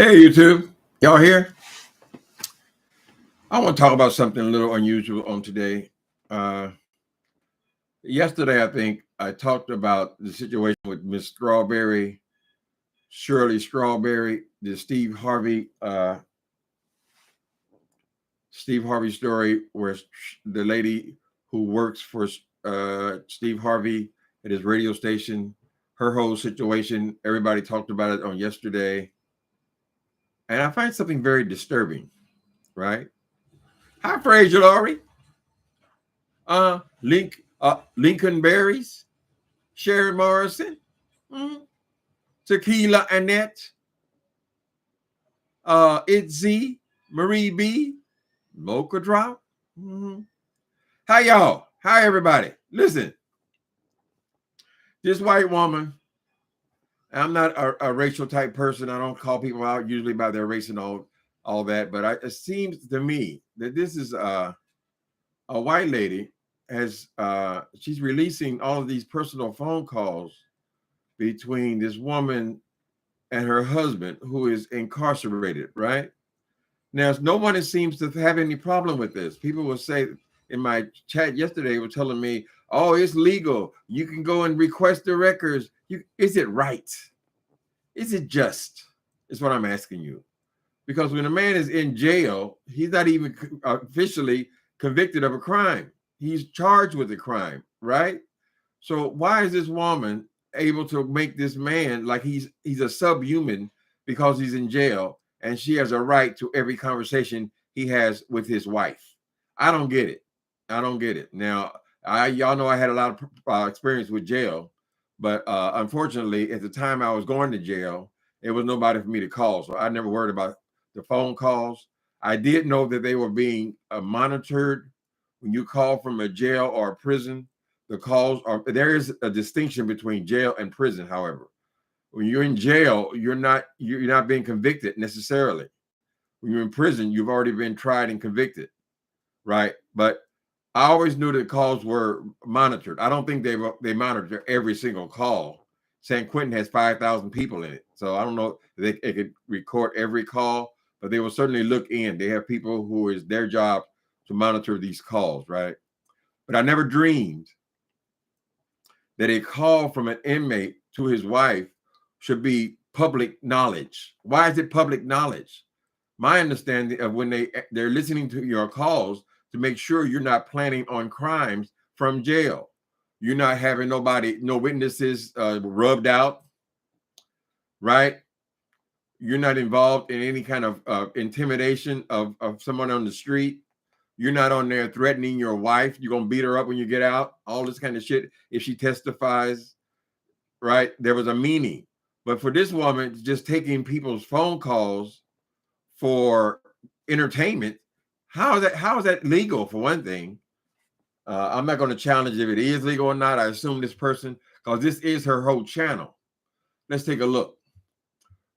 Hey, YouTube. Y'all here? I want to talk about something a little unusual on today. Yesterday, I think I talked about the situation with Miss Strawberry, Shirley Strawberry, the Steve Harvey story, where the lady who works for Steve Harvey at his radio station, her whole situation. Everybody talked about it on yesterday, and I find something very disturbing. Right? Hi, Fraser Laurie. Lincoln Berries, Sharon Morrison, mm, Tequila Annette, Itzy, Marie B, Mocha Drop. Mm-hmm. Hi, y'all. Hi, everybody. Listen, this white woman, I'm not a racial type person. I don't call people out usually by their race and all that, but it seems to me that this is a white lady she's releasing all of these personal phone calls between this woman and her husband who is incarcerated, right? Now, no one seems to have any problem with this. People will say in my chat yesterday were telling me, oh, it's legal. You can go and request the records. Is it right? Is it just? Is what I'm asking you. Because when a man is in jail, he's not even officially convicted of a crime. He's charged with a crime, right? So why is this woman able to make this man like he's a subhuman because he's in jail, and she has a right to every conversation he has with his wife? I don't get it. I don't get it. Now, y'all know I had a lot of experience with jail, but unfortunately, at the time I was going to jail, there was nobody for me to call, so I never worried about the phone calls. I did know that they were being monitored when you call from a jail or a prison. The calls are, there is a distinction between jail and prison. However, when you're in jail, you're not being convicted necessarily. When you're in prison, you've already been tried and convicted, right? But I always knew that calls were monitored. I don't think they monitor every single call. San Quentin has 5,000 people in it, so I don't know if they could record every call, but they will certainly look in. They have people who is their job to monitor these calls, right? But I never dreamed that a call from an inmate to his wife should be public knowledge. Why is it public knowledge? My understanding of when they're listening to your calls to make sure you're not planning on crimes from jail. You're not having no witnesses rubbed out, right? You're not involved in any kind of intimidation of someone on the street. You're not on there threatening your wife. You're going to beat her up when you get out. All this kind of shit. If she testifies, right? There was a meaning. But for this woman, just taking people's phone calls for entertainment, how is that legal, for one thing? I'm not going to challenge if it is legal or not. I assume this person, because this is her whole channel. Let's take a look.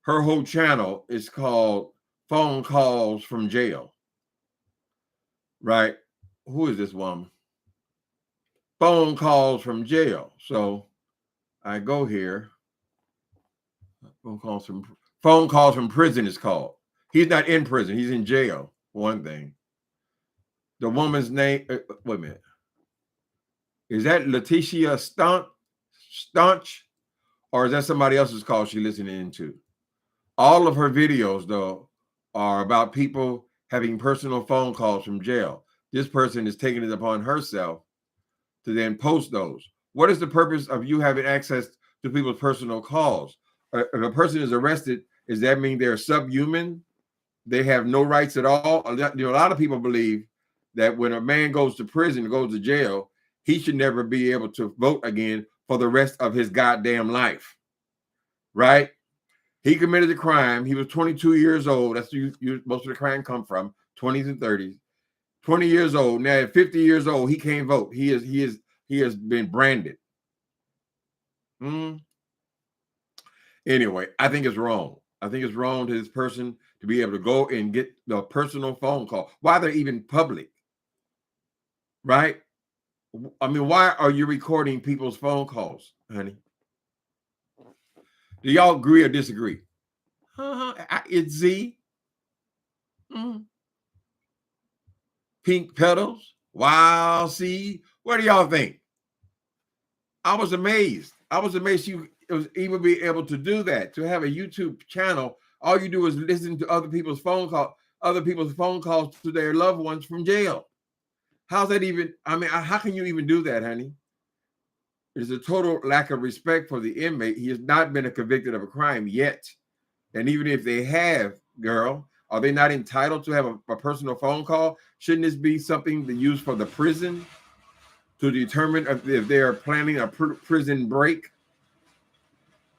Her whole channel is called Phone Calls from Jail. Right? Who is this woman? Phone Calls from Jail. So I go here. Phone calls from prison is called. He's not in prison. He's in jail. One thing. The woman's name. Wait a minute. Is that Letitia Staunch, or is that somebody else's call she's listening to? All of her videos, though, are about people having personal phone calls from jail. This person is taking it upon herself to then post those. What is the purpose of you having access to people's personal calls? If a person is arrested, does that mean they're subhuman? They have no rights at all? A lot of people believe that when a man goes to prison, goes to jail, he should never be able to vote again for the rest of his goddamn life, right? He committed a crime. He was 22 years old. That's most of the crime come from, 20s and 30s. 20 years old. Now at 50 years old, he can't vote. He has been branded. Anyway, I think it's wrong. I think it's wrong to this person to be able to go and get the personal phone call. Why they're even public, right? I mean, why are you recording people's phone calls, honey? Do y'all agree or disagree? It's Z. Pink petals. Wow. See, what do y'all think? I was amazed. I was amazed you was even be able to do that. To have a YouTube channel, all you do is listen to other people's phone calls to their loved ones from jail. How's that even? I mean, how can you even do that, honey? There's a total lack of respect for the inmate. He has not been convicted of a crime yet. And even if they have, girl, are they not entitled to have a personal phone call? Shouldn't this be something to use for the prison to determine if they are planning a prison break?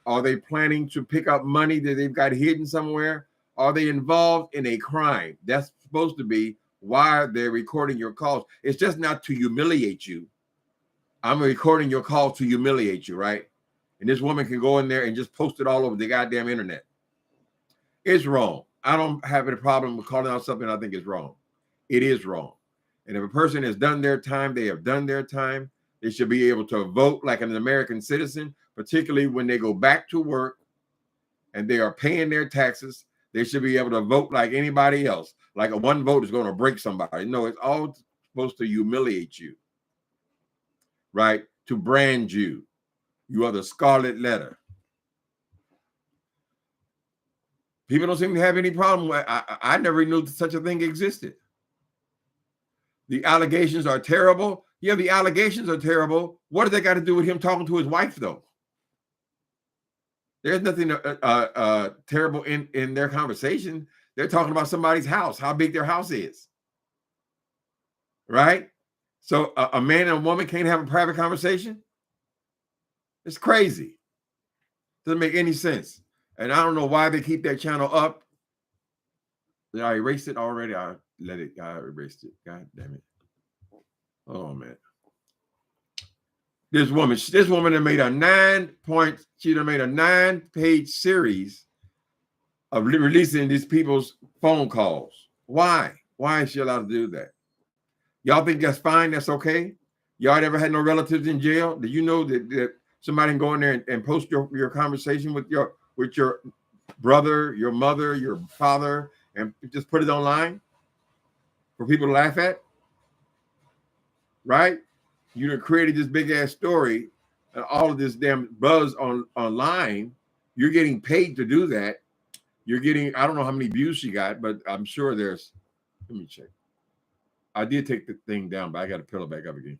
Are they planning to pick up money that they've got hidden somewhere? Are they involved in a crime? That's supposed to be why they're recording your calls. It's just not to humiliate you. I'm recording your call to humiliate you, right? And this woman can go in there and just post it all over the goddamn internet. It's wrong. I don't have any problem with calling out something I think is wrong. It is wrong. And if a person has done their time, they have done their time. They should be able to vote like an American citizen, particularly when they go back to work and they are paying their taxes. They should be able to vote like anybody else. Like a one vote is going to break somebody. No, it's all supposed to humiliate you, right? To brand you. You are the scarlet letter. People don't seem to have any problem with I never knew such a thing existed. The allegations are terrible. Yeah, the allegations are terrible. What do they got to do with him talking to his wife, though? There's nothing terrible in their conversation. They're talking about somebody's house, how big their house is. Right? So a man and a woman can't have a private conversation? It's crazy. Doesn't make any sense. And I don't know why they keep that channel up. Did I erase it already? I erased it. God damn it. Oh man. This woman that made a 9-page series of releasing these people's phone calls. Why? Why is she allowed to do that? Y'all think that's fine? That's okay? Y'all ever had no relatives in jail? Do you know that somebody can go in there and post your conversation with your brother, your mother, your father, and just put it online for people to laugh at? Right? You done created this big ass story and all of this damn buzz online. You're getting paid to do that. You're getting, I don't know how many views she got, but I'm sure there's, let me check. I did take the thing down, but I got to peel it back up again.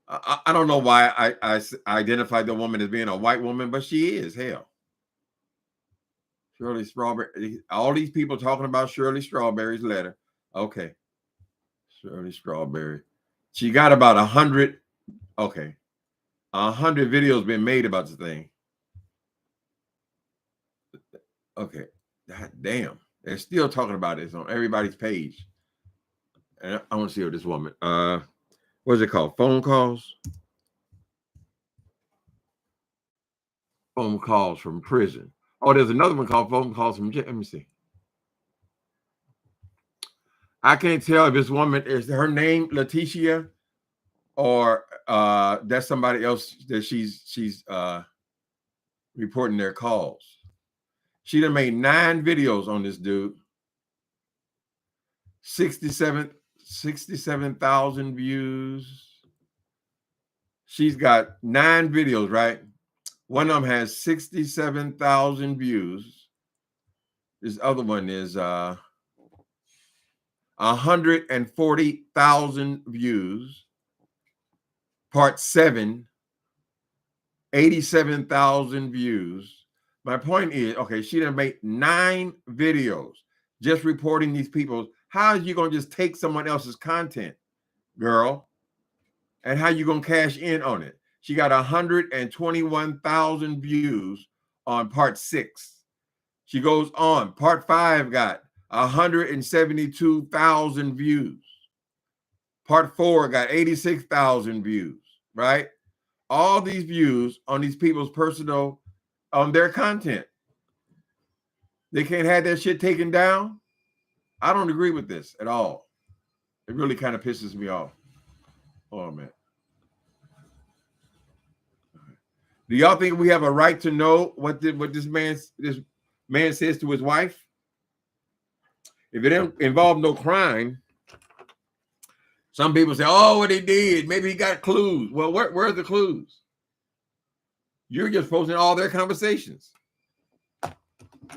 I don't know why I identified the woman as being a white woman, but she is. Hell. Shirley Strawberry. All these people talking about Shirley Strawberry's letter. Okay. Shirley Strawberry. She got about 100. Okay. 100 videos been made about the thing. Okay. God damn. They're still talking about this on everybody's page. And I want to see what this woman. What's it called? Phone calls? Phone calls from prison. Oh, there's another one called phone calls from jail. Let me see. I can't tell if this woman is her name Letitia or that's somebody else that she's reporting their calls. She done made 9 videos on this dude. 67,000 views. She's got 9 videos, right? One of them has 67,000 views. This other one is 140,000 views. Part 7, 87,000 views. My point is, okay, she done made 9 videos just reporting these people. How are you going to just take someone else's content, girl? And how you going to cash in on it? She got 121,000 views on part 6. She goes on. Part 5 got 172,000 views. Part 4 got 86,000 views, right? All these views on these people's personal, on their content. They can't have that shit taken down. I don't agree with this at all. It really kind of pisses me off. Oh, man. Do y'all think we have a right to know what this man says to his wife? If it don't involve no crime, some people say, "Oh, what he did? Maybe he got clues." Well, where are the clues? You're just posting all their conversations,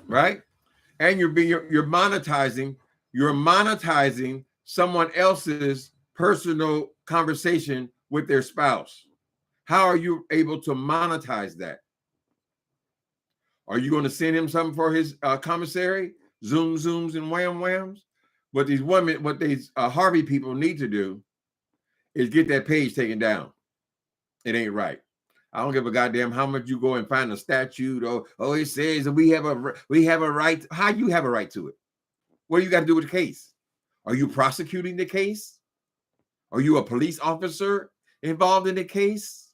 right? And you're monetizing. You're monetizing someone else's personal conversation with their spouse. How are you able to monetize that? Are you going to send him something for his commissary? Zooms, and whams? What these women, what these Harvey people need to do is get that page taken down. It ain't right. I don't give a goddamn how much you go and find a statute. Oh, it says that we have a right. How you have a right to it? What do you got to do with the case? Are you prosecuting the case? Are you a police officer involved in the case?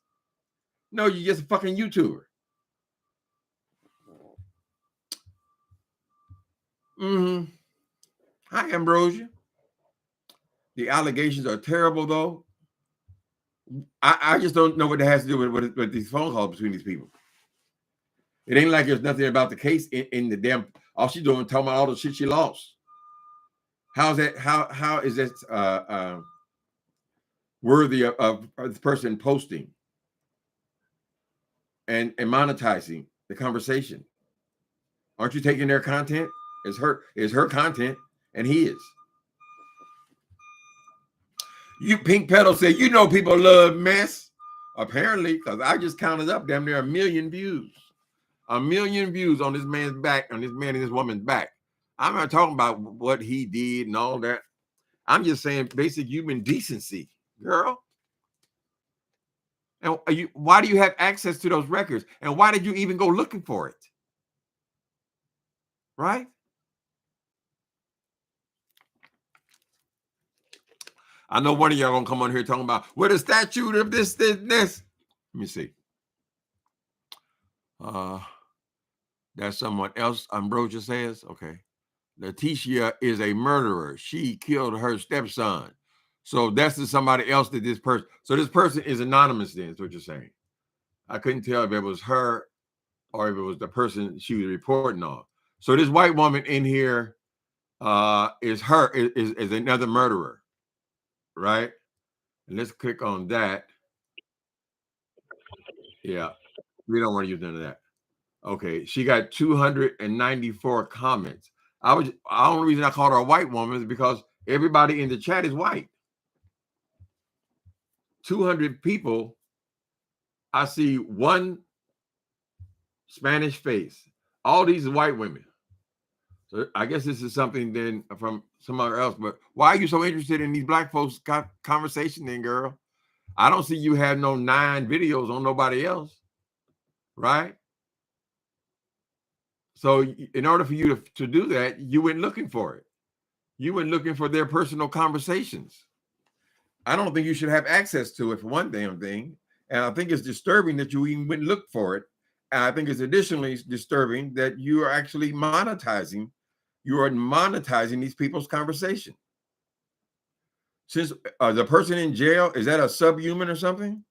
No, you're just a fucking YouTuber. Hi, Ambrosia. The allegations are terrible, though. I just don't know what that has to do with these phone calls between these people. It ain't like there's nothing about the case in the damn. All she's doing talking about all the shit she lost. How's that? How is that worthy of the person posting and monetizing the conversation? Aren't you taking their content? It's her content and his. You Pink Pedal said, you know people love mess. Apparently, because I just counted up damn near 1 million views. 1 million views on this man's back, on this man and this woman's back. I'm not talking about what he did and all that. I'm just saying basic human decency, girl. And why do you have access to those records? And why did you even go looking for it? Right? I know one of y'all gonna come on here talking about what a statute of this. Let me see. That's someone else. Ambrosia says, okay. Letitia is a murderer. She killed her stepson. So that's somebody else that this person. So this person is anonymous then, is what you're saying. I couldn't tell if it was her or if it was the person she was reporting on. So this white woman in here is another murderer, right? And let's click on that. Yeah, we don't want to use none of that. Okay, she got 294 comments. The only reason I called her a white woman is because everybody in the chat is white. 200 people. I see one Spanish face. All these are white women. So I guess this is something then from somewhere else. But why are you so interested in these black folks' conversation then, girl? I don't see you have no 9 videos on nobody else, right? So in order for you to do that, you went looking for it. You went looking for their personal conversations. I don't think you should have access to it for one damn thing. And I think it's disturbing that you even went and looked for it. And I think it's additionally disturbing that you are actually monetizing. You are monetizing these people's conversation. Since the person in jail, is that a subhuman or something?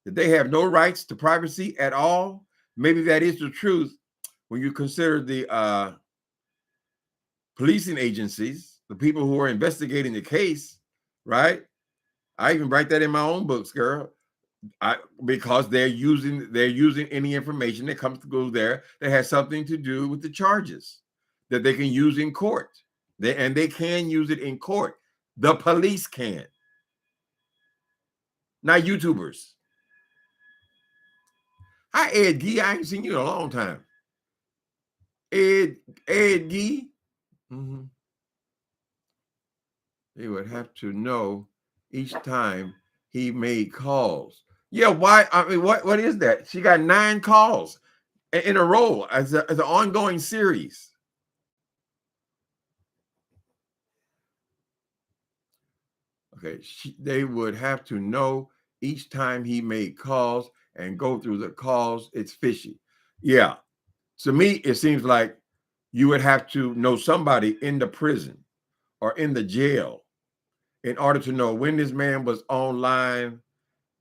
That they have no rights to privacy at all? Maybe that is the truth when you consider the policing agencies, the people who are investigating the case, right? I even write that in my own books, girl. Because they're using any information that comes through there that has something to do with the charges that they can use in court. They can use it in court. The police can, not YouTubers. Hi, Ed Gee. I ain't seen you in a long time. Ed Gee. They would have to know each time he made calls. Yeah, why? I mean, what is that? She got 9 calls in a row as an ongoing series. Okay, they would have to know each time he made calls and go through the calls. It's fishy. Yeah, to me, it seems like you would have to know somebody in the prison or in the jail in order to know when this man was online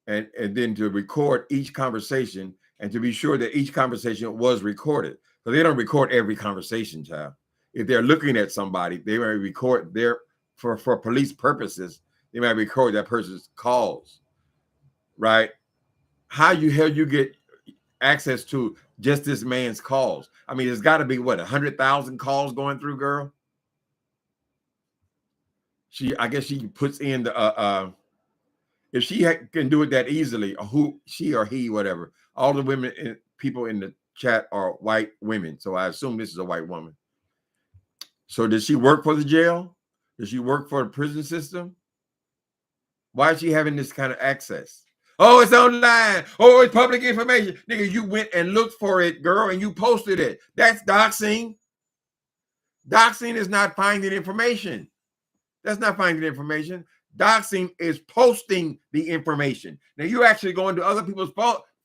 and then to record each conversation and to be sure that each conversation was recorded. So they don't record every conversation, child. If they're looking at somebody, they might record their for police purposes. They might record that person's calls, right? How hell you get access to just this man's calls? I mean, there's got to be what 100,000 calls going through, girl. I guess she puts in the if she can do it that easily, or who she or he, whatever. All the women people in the chat are white women, so I assume this is a white woman. So does she work for the jail? Does she work for the prison system? Why is she having this kind of access? Oh, it's online. Oh, it's public information. Nigga, you went and looked for it, girl, and you posted it. That's doxing. Doxing is not finding information. That's not finding information. Doxing is posting the information. Now, you're actually going to other people's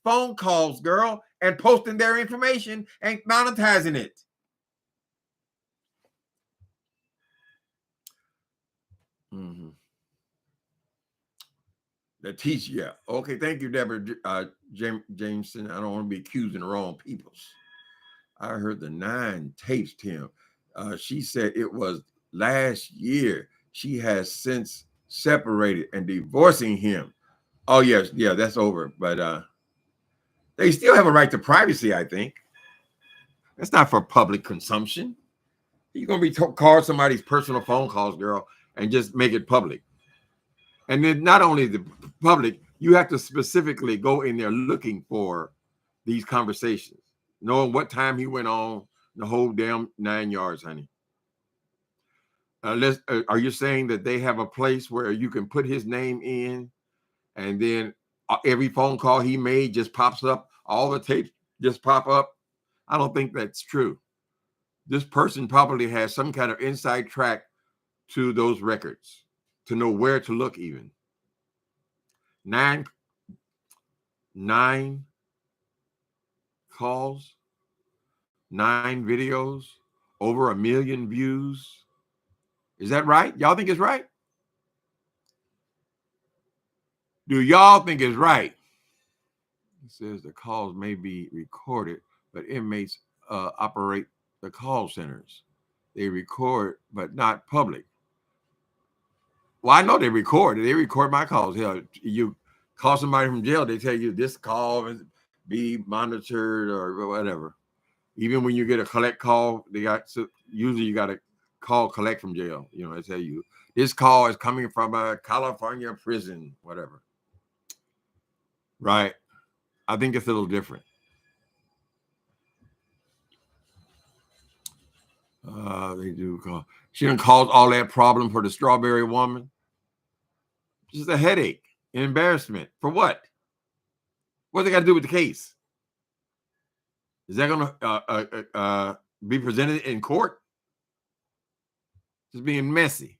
phone calls, girl, and posting their information and monetizing it. Mm-hmm. Leticia, yeah. Okay, thank you, Deborah Jameson. I don't want to be accusing the wrong peoples. I heard the 9 tapes, Tim. She said it was last year. She has since separated and divorcing him. Oh, yes, yeah, that's over. But they still have a right to privacy, I think. That's not for public consumption. You're going to be call somebody's personal phone calls, girl, and just make it public. And then not only the public, you have to specifically go in there looking for these conversations, knowing what time he went on, the whole damn 9 yards, honey. Are you saying that they have a place where you can put his name in, and then every phone call he made just pops up, all the tapes just pop up? I don't think that's true. This person probably has some kind of inside track to those records to know where to look even. 9 calls, 9 videos, over 1 million views. Is that right? Y'all think it's right? Do y'all think it's right? It says the calls may be recorded, but inmates operate the call centers. They record, but not public. Well, I know they record. They record my calls. Hell, you call somebody from jail, they tell you this call is be monitored or whatever. Even when you get a collect call, usually you got to call collect from jail. You know, they tell you this call is coming from a California prison, whatever. Right? I think it's a little different. They do call. She didn't cause all that problem for the strawberry woman. Just a headache, an embarrassment. For what? What they got to do with the case? Is that going to be presented in court? Just being messy.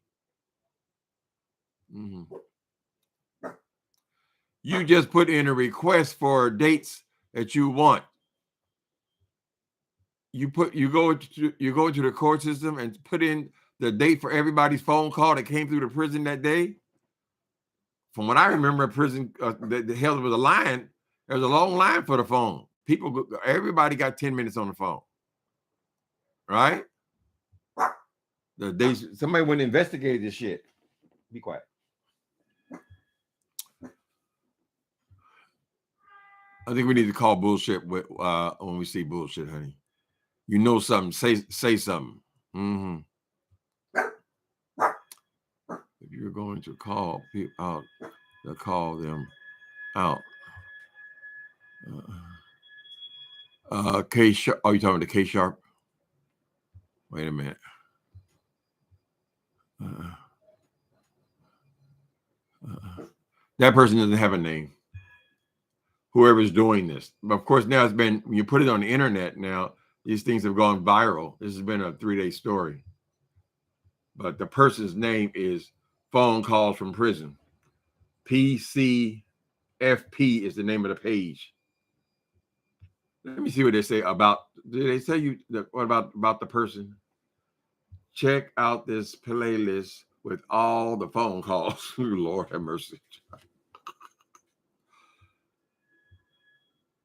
Mm-hmm. You just put in a request for dates that you want. You go into the court system and put in the date for everybody's phone call that came through the prison that day. From what I remember, prison the hell was a line. There was a long line for the phone. Everybody got 10 minutes on the phone, right? Somebody went and investigated this shit. Be quiet. I think we need to call bullshit when we see bullshit, honey. You know something, say something. Mm-hmm. If you're going to call people out, call them out. K Sharp. Oh, you talking to K Sharp? Wait a minute. That person doesn't have a name. Whoever's doing this, but of course now when you put it on the internet. Now these things have gone viral. This has been a 3-day story. But the person's name is Phone Calls from Prison. PCFP is the name of the page. Let me see what they say about. Did they tell you what about the person? Check out this playlist with all the phone calls. Lord have mercy.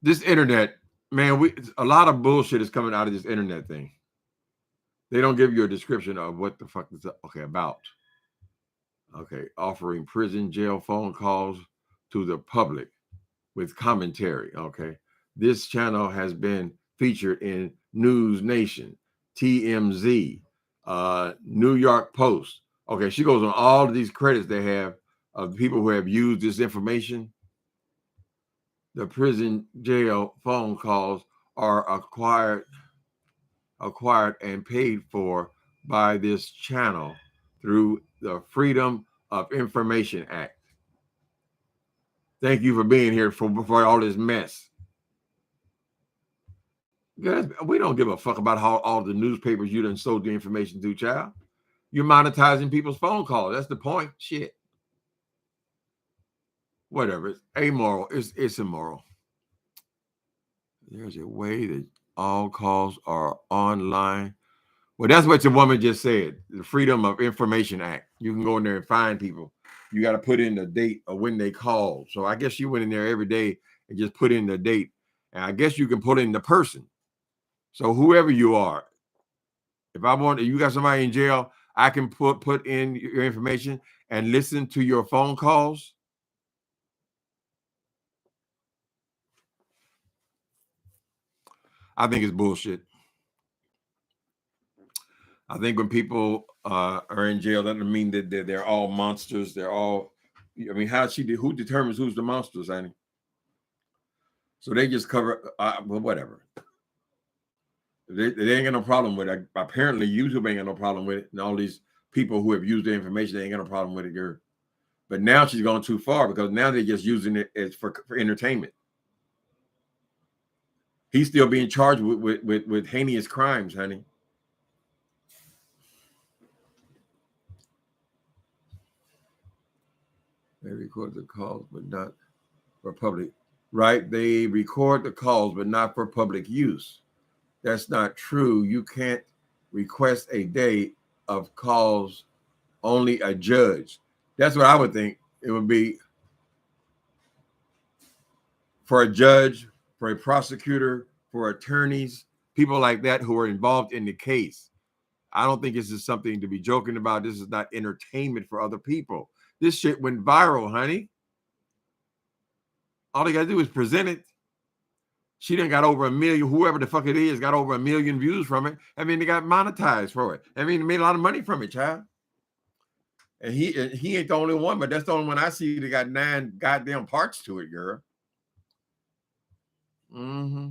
This internet, man, a lot of bullshit is coming out of this internet thing. They don't give you a description of what the fuck is about. Okay, offering prison jail phone calls to the public with commentary. Okay, this channel has been featured in News Nation, TMZ, New York Post. Okay, she goes on all of these credits they have of people who have used this information. The prison jail phone calls are acquired and paid for by this channel through the Freedom of Information Act. Thank you for being here for all this mess. We don't give a fuck about how all the newspapers you done sold the information to, child. You're monetizing people's phone calls. That's the point. Shit. Whatever. It's amoral. It's immoral. There's a way that all calls are online. Well, that's what your woman just said. The Freedom of Information Act. You can go in there and find people. You got to put in the date of when they called. So I guess you went in there every day and just put in the date. And I guess you can put in the person. So whoever you are, if you got somebody in jail, I can put in your information and listen to your phone calls. I think it's bullshit. I think when people are in jail, that doesn't mean that they're all monsters. They're all, I mean, who determines who's the monsters, Annie? So they just cover, well, whatever. They ain't got no problem with it. Apparently, YouTube ain't got no problem with it. And all these people who have used the information, they ain't got no problem with it, girl. But now she's gone too far because now they're just using it as for entertainment. He's still being charged with heinous crimes, honey. They record the calls, but not for public. Right? They record the calls, but not for public use. That's not true. You can't request a day of calls, only a judge. That's what I would think. It would be for a judge, for a prosecutor, for attorneys, people like that who are involved in the case. I don't think this is something to be joking about. This is not entertainment for other people. This shit went viral, honey. All they got to do is present it. She done got over 1 million, whoever the fuck it is, got over 1 million views from it. I mean, they got monetized for it. I mean, they made a lot of money from it, child. And he ain't the only one, but that's the only one I see that got 9 goddamn parts to it, girl. Mm-hmm.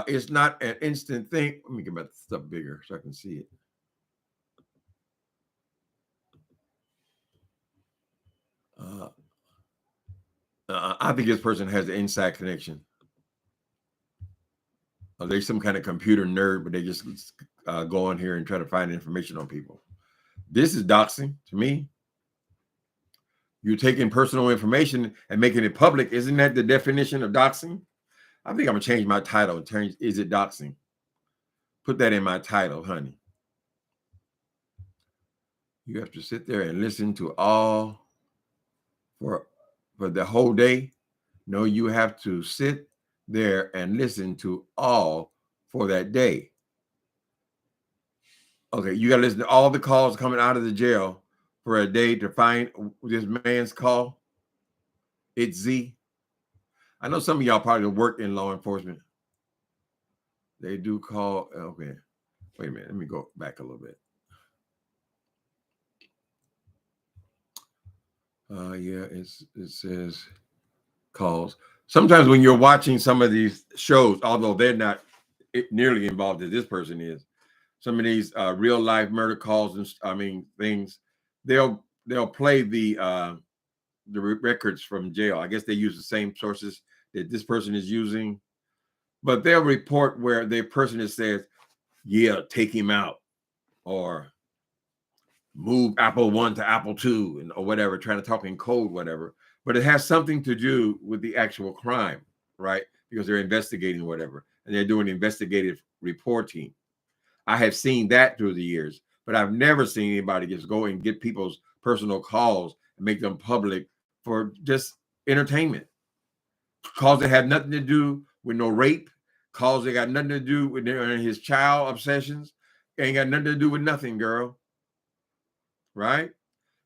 It's not an instant thing. Let me get my stuff bigger so I can see it. I think this person has an inside connection. They're some kind of computer nerd, but they just go on here and try to find information on people. This is doxing to me. You're taking personal information and making it public. Isn't that the definition of doxing? I think I'm going to change my title. Is it doxing? Put that in my title, honey. You have to sit there and listen to all for the whole day. No, you have to sit there and listen to all for that day. Okay, you got to listen to all the calls coming out of the jail for a day to find this man's call. It's Z. I know some of y'all probably work in law enforcement. They do call. Okay, wait a minute. Let me go back a little bit. Yeah, it says calls. Sometimes when you're watching some of these shows, although they're not nearly involved as this person is, some of these real life murder calls and things, they'll play the records from jail. I guess they use the same sources that this person is using, but they'll report where the person that says, "Yeah, take him out," or move Apple 1 to Apple 2 or whatever, trying to talk in code, whatever. But it has something to do with the actual crime, right? Because they're investigating whatever, and they're doing investigative reporting. I have seen that through the years, but I've never seen anybody just go and get people's personal calls and make them public for just entertainment. Cause it had nothing to do with no rape. Cause it got nothing to do with his child obsessions. It ain't got nothing to do with nothing, girl. Right?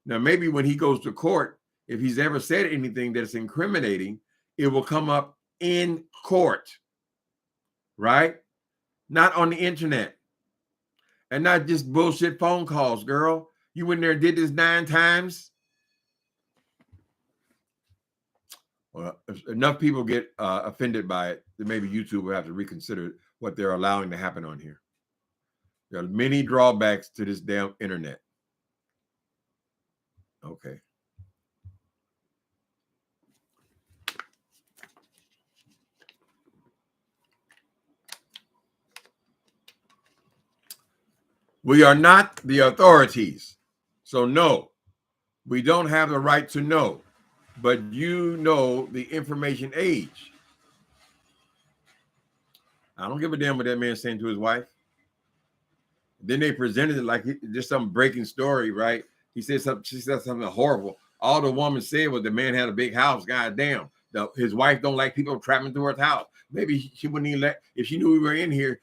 Now, maybe when he goes to court, if he's ever said anything that's incriminating, it will come up in court. Right? Not on the internet. And not just bullshit phone calls, girl. You went there and did this 9 times. Well, if enough people get offended by it, then maybe YouTube will have to reconsider what they're allowing to happen on here. There are many drawbacks to this damn internet. Okay. We are not the authorities. So no, we don't have the right to know. But you know the information age. I don't give a damn what that man's saying to his wife. Then they presented it like just some breaking story, right? He said something, she said something horrible. All the woman said was the man had a big house. God damn. His wife don't like people traveling through her house. Maybe she wouldn't even let, if she knew we were in here,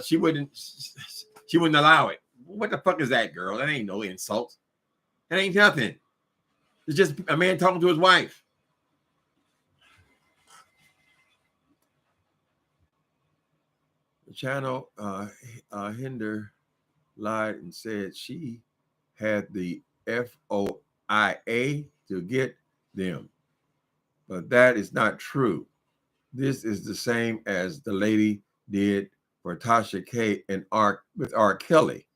she wouldn't allow it. What the fuck is that, girl? That ain't no insult. That ain't nothing. It's just a man talking to his wife. The channel Hinder lied and said she had the FOIA to get them. But that is not true. This is the same as the lady did for Tasha K and with R. Kelly.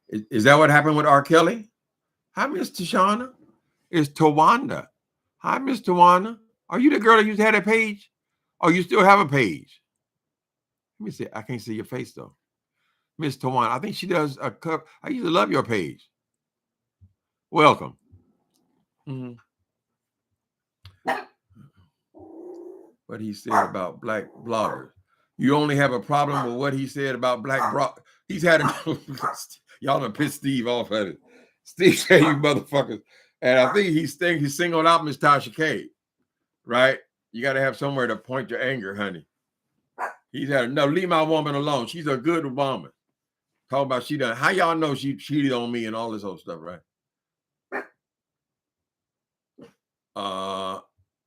Is that what happened with R. Kelly? Hi, Miss Tashana. It's Tawanda. Hi, Miss Tawanda. Are you the girl that used to have that page? Or you still have a page? Let me see. I can't see your face though. Miss Tawanda. I think she does a cover. I used to love your page. Welcome. Mm-hmm. What he said about black bloggers. You only have a problem with what he said about black bloggers. He's had y'all done pissed Steve off at it. Steve said, you motherfuckers. And I think he singled out Miss Tasha K. Right? You got to have somewhere to point your anger, honey. He's had enough. Leave my woman alone. She's a good woman. Talk about she done. How y'all know she cheated on me and all this old stuff, right?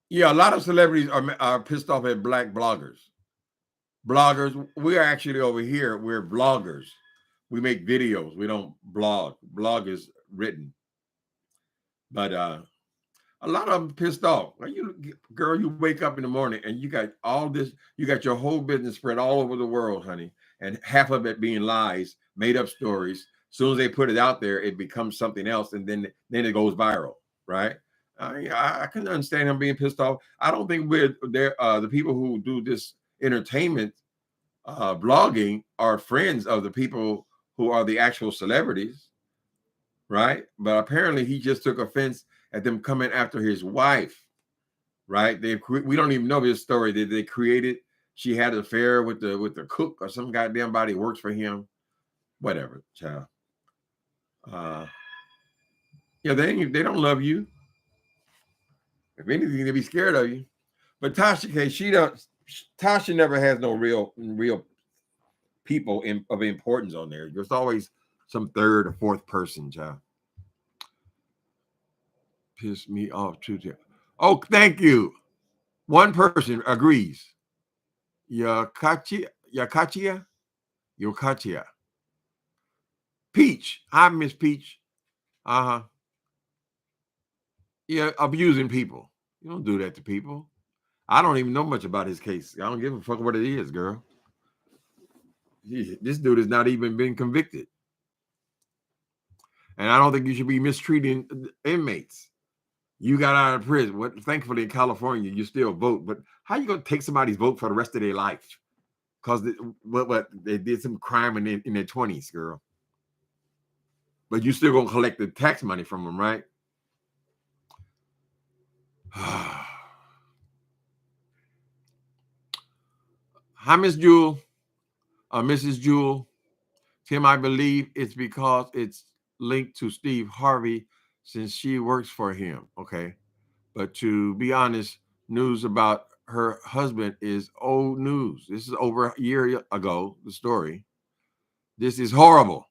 Yeah, a lot of celebrities are pissed off at black bloggers. Bloggers, we are actually over here. We're bloggers. We make videos. We don't blog. Blog is written. But a lot of them pissed off. Like girl, you wake up in the morning and you got all this. You got your whole business spread all over the world, honey, and half of it being lies, made up stories. As soon as they put it out there, it becomes something else, and then it goes viral, right? I can understand him being pissed off. I don't think we're there. The people who do this entertainment blogging are friends of the people who are the actual celebrities, right? But apparently he just took offense at them coming after his wife, right? We don't even know his story. Did they created? She had an affair with the cook or some goddamn body works for him. Whatever, child. Yeah, they don't love you. If anything, they be scared of you. But Tasha K, Tasha never has no real people of importance on there. There's always some third or fourth person, child. Piss me off too. Oh, thank you. One person agrees. Yakachia. Peach. Hi, Miss Peach. Uh-huh. Yeah, abusing people. You don't do that to people. I don't even know much about his case. I don't give a fuck what it is, girl. This dude has not even been convicted. And I don't think you should be mistreating inmates. You got out of prison. Thankfully, in California, you still vote. But how you going to take somebody's vote for the rest of their life? Because they did some crime in their 20s, girl. But you still going to collect the tax money from them, right? Hi, Miss Jewel. Mrs. Jewel. Tim, I believe it's because it's linked to Steve Harvey since she works for him. Okay. But to be honest, news about her husband is old news. This is over a year ago, the story. This is horrible.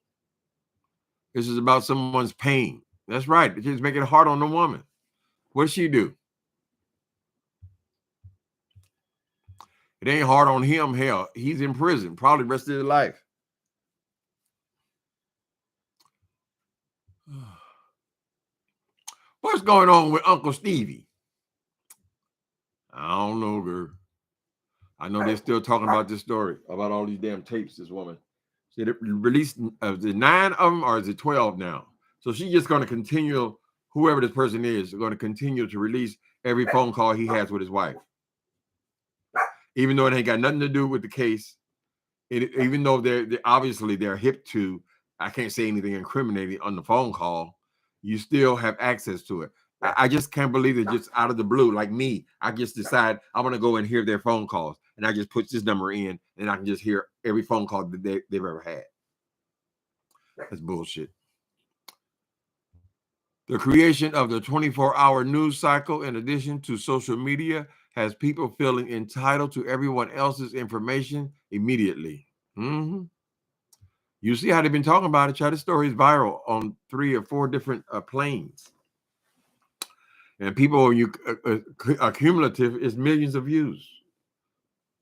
This is about someone's pain. That's right. It's making it hard on the woman. What does she do? It ain't hard on him. Hell, he's in prison, probably the rest of his life. What's going on with Uncle Stevie? I don't know, girl. I know they're still talking about this story, about all these damn tapes, this woman. She released, is it 9 of them or is it 12 now? So she's just going to continue, whoever this person is going to continue to release every phone call he has with his wife. Even though it ain't got nothing to do with the case, even though they're obviously they're hip to, I can't say anything incriminating on the phone call, you still have access to it. I just can't believe it, just out of the blue, like me. I just decide I want to go and hear their phone calls, and I just put this number in, and I can just hear every phone call that they've ever had. That's bullshit. The creation of the 24-hour news cycle, in addition to social media, has people feeling entitled to everyone else's information immediately. Mm-hmm. You see how they've been talking about it. Child, this story is viral on 3 or 4 different planes. And people, cumulative is millions of views,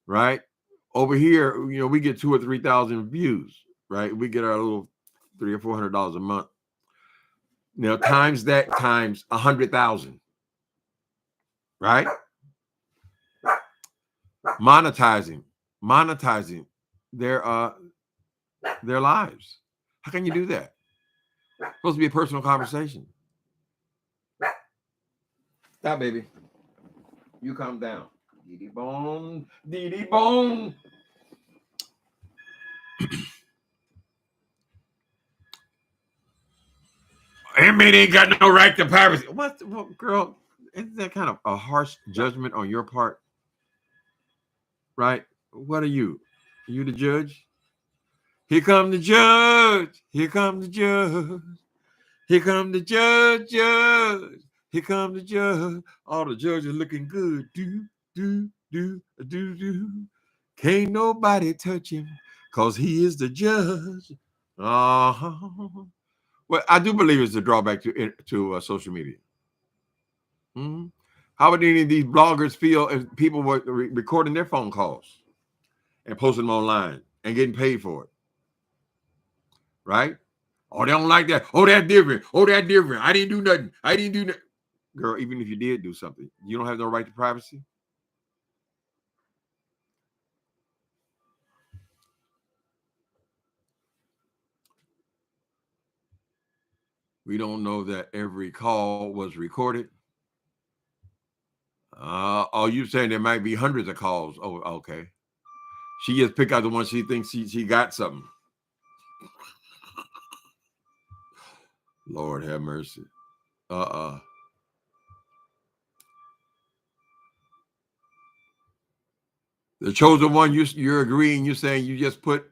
right? Over here, we get 2,000 or 3,000 views, right? We get our little $300 or $400 a month. Now, times that times 100,000, right? Monetizing their lives. How can you do that? It's supposed to be a personal conversation. Stop, baby. You calm down. Dee-dee bone. Dee-dee bone. Inmate ain't got no right to privacy. What, girl? Isn't that kind of a harsh judgment on your part? Right? What are you? Are you the judge? Here come the judge. Here come the judge. Here come the judge. Here come the judge. All the judges looking good. Do. Can't nobody touch him because he is the judge. Well, I do believe it's a drawback to social media. Mm-hmm. How would any of these bloggers feel if people were recording their phone calls and posting them online and getting paid for it? Right? Oh, they don't like that. Oh, that's different. Oh, that's different. I didn't do nothing. Girl, even if you did do something, you don't have no right to privacy. We don't know that every call was recorded. Oh, you saying there might be hundreds of calls? Oh, okay. She just pick out the one she thinks she got something. Lord have mercy. The chosen one, you're agreeing, you're saying you just put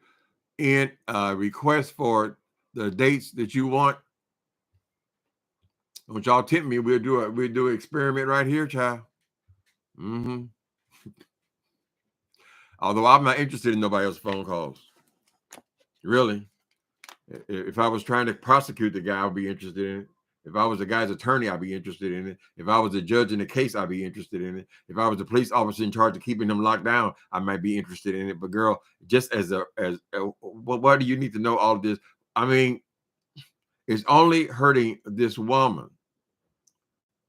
in a request for the dates that you want. Don't y'all tempt me. We'll do an experiment right here, child. Mm-hmm. Although I'm not interested in nobody else's phone calls. Really. If I was trying to prosecute the guy, I'd be interested in it. If I was the guy's attorney, I'd be interested in it. If I was a judge in the case, I'd be interested in it. If I was the police officer in charge of keeping them locked down, I might be interested in it. But girl, just what do you need to know all of this? I mean, it's only hurting this woman,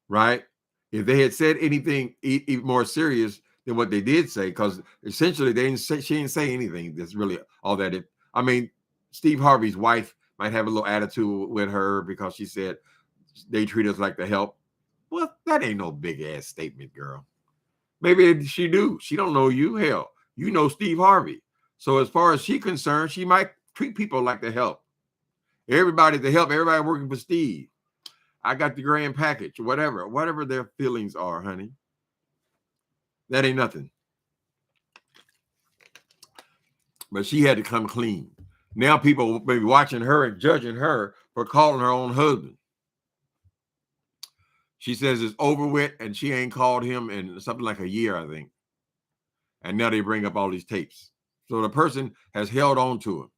right? If they had said anything even more serious than what they did say, because essentially she didn't say anything that's really all that. I mean, Steve Harvey's wife might have a little attitude with her because she said they treat us like the help. Well, that ain't no big ass statement, girl. Maybe she do. She don't know you. Hell, you know Steve Harvey. So as far as she's concerned, she might treat people like the help. Everybody to help. Everybody working for Steve. I got the grand package. Whatever their feelings are, honey. That ain't nothing. But she had to come clean. Now people may be watching her and judging her for calling her own husband. She says it's over with, and she ain't called him in something like a year, I think. And now they bring up all these tapes. So the person has held on to them.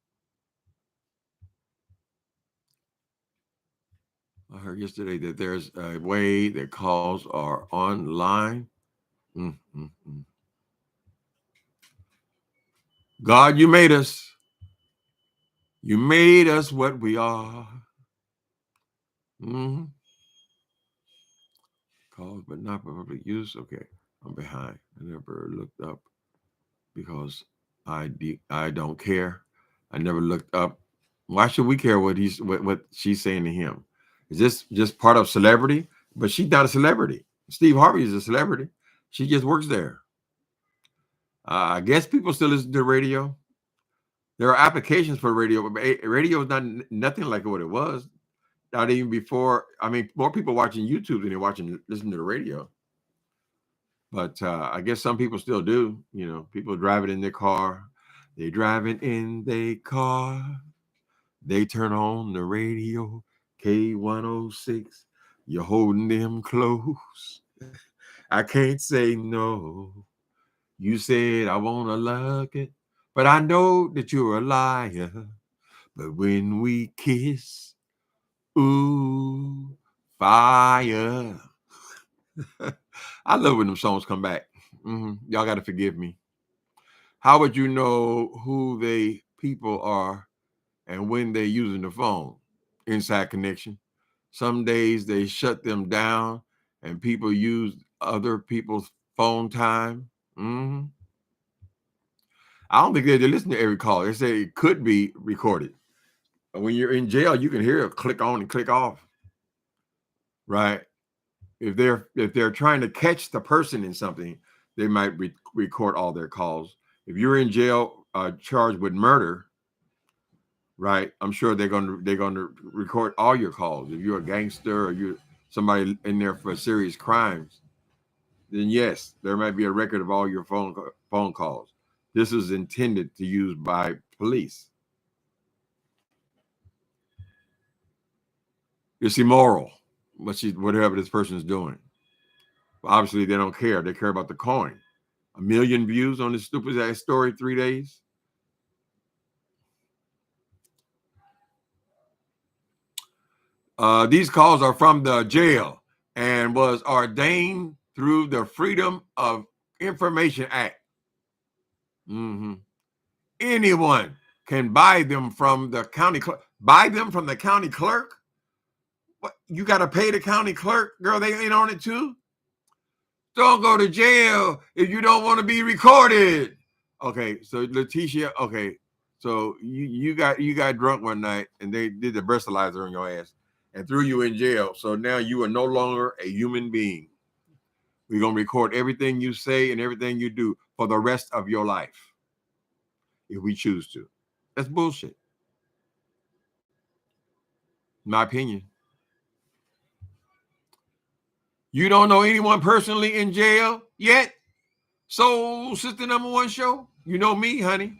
I heard yesterday that there's a way that calls are online. God, you made us. You made us what we are. Calls, but not for public use. Okay, I'm behind. I never looked up because I don't care. I never looked up. Why should we care what she's saying to him? Is this just part of celebrity? But she's not a celebrity. Steve Harvey is a celebrity. She just works there. I guess people still listen to the radio. There are applications for radio, but radio is nothing like what it was. Not even before. I mean, more people watching YouTube than they're listening to the radio. But I guess some people still do. You know, people drive it in their car. They drive it in their car. They turn on the radio, K106. You're holding them close. I can't say no. You said I want to look it, but I know that you're a liar. But when we kiss, ooh, fire. I love when them songs come back. Y'all got to forgive me. How would you know who they people are and when they're using the phone? Inside connection. Some days they shut them down and people use other people's phone time. I don't think they listen to every call. They say it could be recorded. When you're in jail, you can hear it click on and click off. Right? If they're trying to catch the person in something, they might record all their calls. If you're in jail charged with murder, right? I'm sure they're going to record all your calls. If you're a gangster or you're somebody in there for serious crimes, then yes, there might be a record of all your phone calls. This is intended to use by police. It's immoral, whatever this person is doing. Obviously, they don't care. They care about the coin. 1 million views on this stupid ass story 3 days. These calls are from the jail and was ordained through the Freedom of Information Act. Anyone can buy them from the county clerk. Buy them from the county clerk? What? You got to pay the county clerk? Girl, they ain't on it too? Don't go to jail if you don't want to be recorded. Okay, so Letitia, okay, so you got drunk one night and they did the breathalyzer on your ass and threw you in jail. So now you are no longer a human being. We're going to record everything you say and everything you do for the rest of your life, if we choose to. That's bullshit. In my opinion. You don't know anyone personally in jail yet? Soul Sister #1 show? You know me, honey.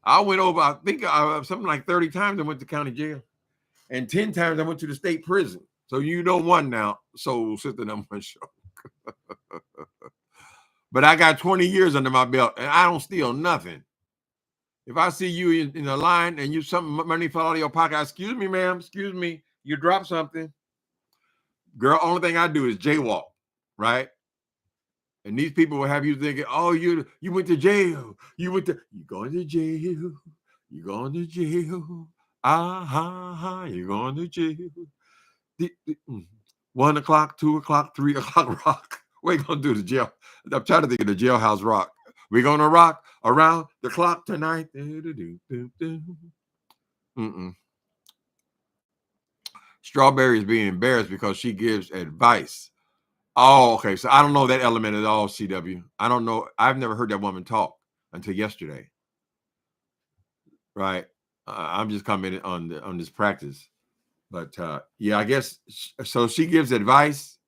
I went over, I think something like 30 times I went to county jail. And 10 times I went to the state prison. So you know one now, Soul Sister #1 show. But I got 20 years under my belt and I don't steal nothing. If I see you in a line and some money fell out of your pocket, excuse me, ma'am, excuse me, you dropped something. Girl, only thing I do is jaywalk, right? And these people will have you thinking, oh, you went to jail. You going to jail. You going to jail. You're going to jail. 1 o'clock, 2 o'clock, 3 o'clock rock. What are you going to do to jail? I'm trying to think of the jailhouse rock. We're going to rock around the clock tonight. Strawberry is being embarrassed because she gives advice. Oh, okay. So I don't know that element at all, CW. I don't know. I've never heard that woman talk until yesterday. Right. I'm just commenting on this practice. But yeah, I guess so. She gives advice.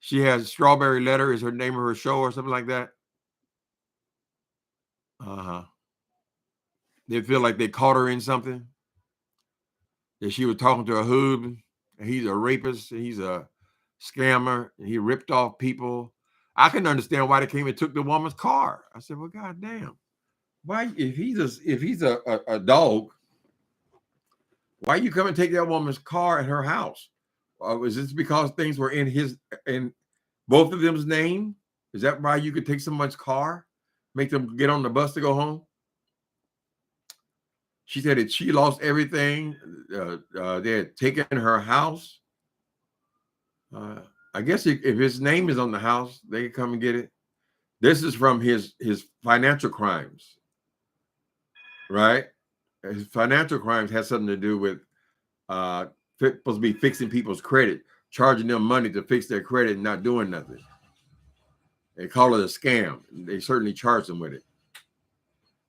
She has Strawberry Letter is her name of her show or something like that. They feel like they caught her in something. That she was talking to her husband, and he's a rapist, and he's a scammer, and he ripped off people. I can understand why they came and took the woman's car. I said, well, goddamn, why if he's a dog, why you come and take that woman's car at her house? Was this because things were in both of them's name? Is that why you could take someone's car, make them get on the bus to go home? She said that she lost everything. They had taken her house. I guess if his name is on the house, they can come and get it. This is from his financial crimes, right? His financial crimes has something to do with supposed to be fixing people's credit, charging them money to fix their credit and not doing nothing. They call it a scam. They certainly charge them with it.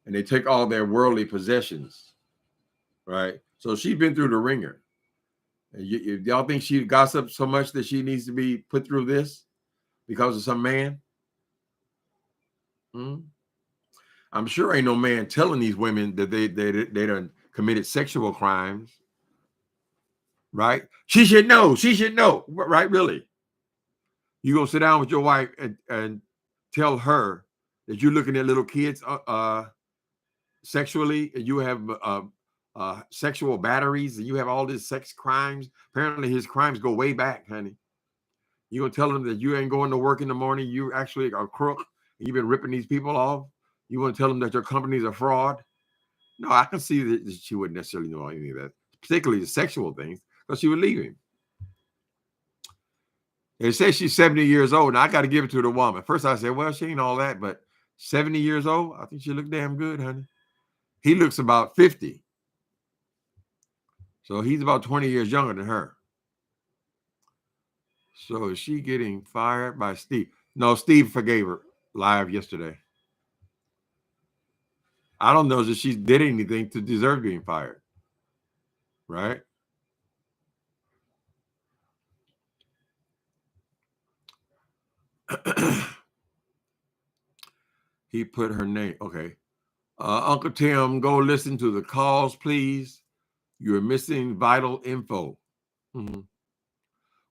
And they take all their worldly possessions, right? So she's been through the ringer. Y'all think she gossips so much that she needs to be put through this because of some man? I'm sure ain't no man telling these women that they done committed sexual crimes, right? She should know. She should know, right? Really? You gonna sit down with your wife and tell her that you're looking at little kids sexually, and you have sexual batteries, and you have all these sex crimes. Apparently, his crimes go way back, honey. You gonna tell him that you ain't going to work in the morning? You actually are a crook, and you've been ripping these people off. You want to tell them that your company's a fraud? No, I can see that she wouldn't necessarily know any of that, particularly the sexual things, because she would leave him. They say she's 70 years old, and I got to give it to the woman. First, I said, well, she ain't all that, but 70 years old, I think she looked damn good, honey. He looks about 50. So he's about 20 years younger than her. So is she getting fired by Steve? No, Steve forgave her live yesterday. I don't know that she did anything to deserve being fired, right? He put her name. Okay. Uncle Tim, go listen to the calls, please. You're missing vital info. Mm-hmm.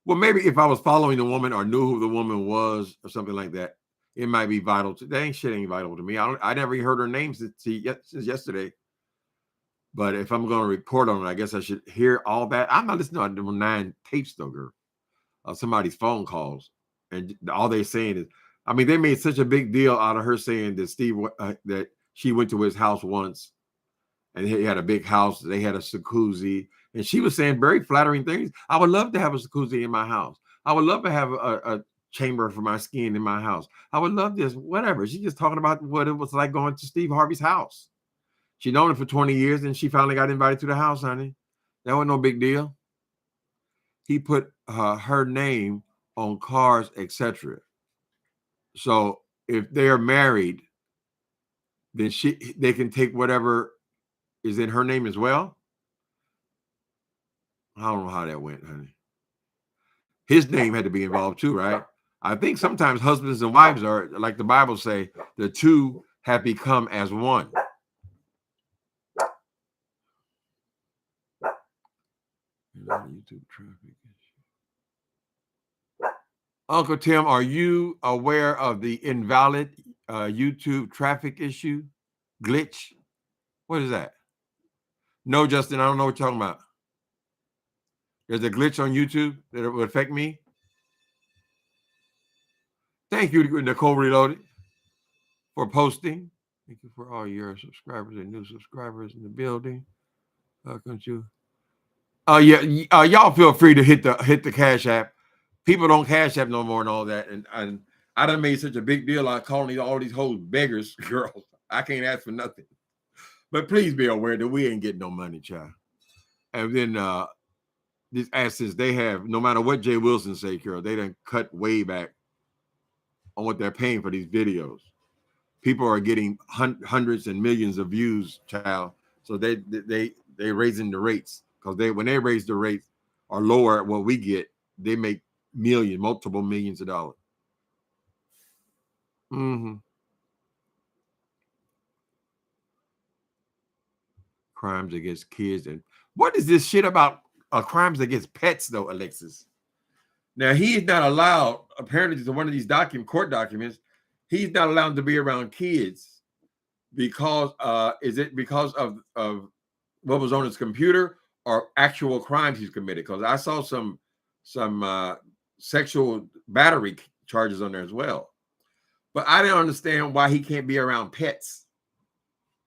Well, maybe if I was following the woman or knew who the woman was or something like that, it might be vital. That shit ain't vital to me. I never heard her name since yesterday. But if I'm going to report on it, I guess I should hear all that. I'm not listening to 9 tapes, though, girl. Somebody's phone calls. And all they're saying is, I mean, they made such a big deal out of her saying that that she went to his house once and he had a big house. They had a jacuzzi. And she was saying very flattering things. I would love to have a jacuzzi in my house. I would love to have a chamber for my skin in my house. I would love this, whatever. She's just talking about what it was like going to Steve Harvey's house. She known him for 20 years and she finally got invited to the house, honey. That wasn't no big deal. He put her name on cars, etc. So if they are married, then they can take whatever is in her name as well. I don't know how that went, honey. His name had to be involved too, right? I think sometimes husbands and wives are, like the Bible say, the two have become as one. YouTube traffic. Uncle Tim, are you aware of the invalid YouTube traffic issue glitch? What is that? No, Justin, I don't know what you're talking about. There's a glitch on YouTube that would affect me. Thank you, Nicole Reloaded, for posting. Thank you for all your subscribers and new subscribers in the building. Welcome to. Y'all feel free to hit the Cash App. People don't Cash App no more and all that. And I done made such a big deal out of calling all these hoes beggars, girls. I can't ask for nothing. But please be aware that we ain't getting no money, child. And then these assets they have, no matter what Jay Wilson say, Carol, they done cut way back on what they're paying for these videos. People are getting hundreds and millions of views, child. So they raising the rates because when they raise the rates or lower what we get, they make multiple millions of dollars. Mm-hmm. Crimes against kids. And what is this shit about crimes against pets, though, Alexis? Now, he is not allowed, apparently, to one of these court documents, he's not allowed to be around kids because, is it because of what was on his computer or actual crimes he's committed? Because I saw some sexual battery charges on there as well. But I didn't understand why he can't be around pets.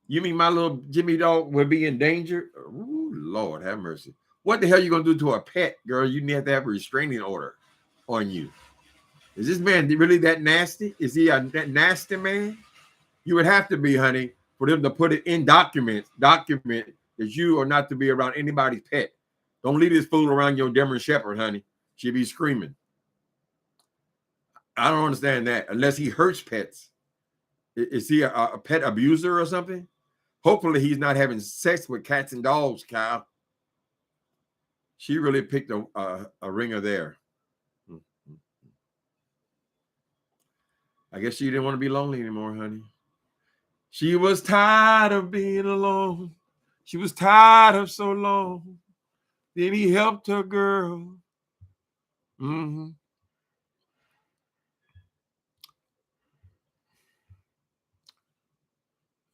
You mean my little Jimmy dog would be in danger? Ooh, Lord have mercy. What the hell are you going to do to a pet, girl? You need to have a restraining order on you. Is this man really that nasty? Is he that nasty man? You would have to be, honey, for them to put it in document that you are not to be around anybody's pet. Don't leave this fool around your German Shepherd, honey. She'll be screaming. I don't understand that unless he hurts pets. Is he a pet abuser or something? Hopefully he's not having sex with cats and dogs, Kyle. She really picked a ringer there. I guess she didn't want to be lonely anymore, honey. She was tired of being alone. She was tired of so long. Then he helped her, girl. Mm-hmm.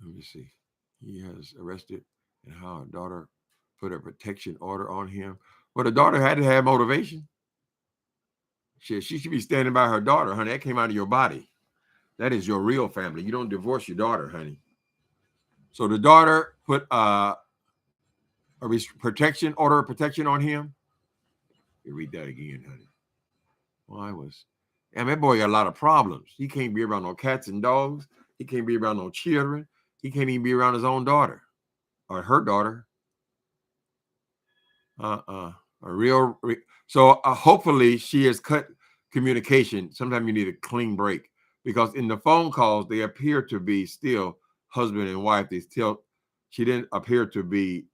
Let me see. He has arrested and how her daughter put a protection order on him. Well, the daughter had to have motivation. She should be standing by her daughter, honey. That came out of your body. That is your real family. You don't divorce your daughter, honey. So the daughter put a protection on him. You read that again, honey. Well, that boy got a lot of problems. He can't be around no cats and dogs. He can't be around no children. He can't even be around his own daughter or her daughter. So hopefully she has cut communication. Sometimes you need a clean break because in the phone calls, they appear to be still husband and wife. She didn't appear to be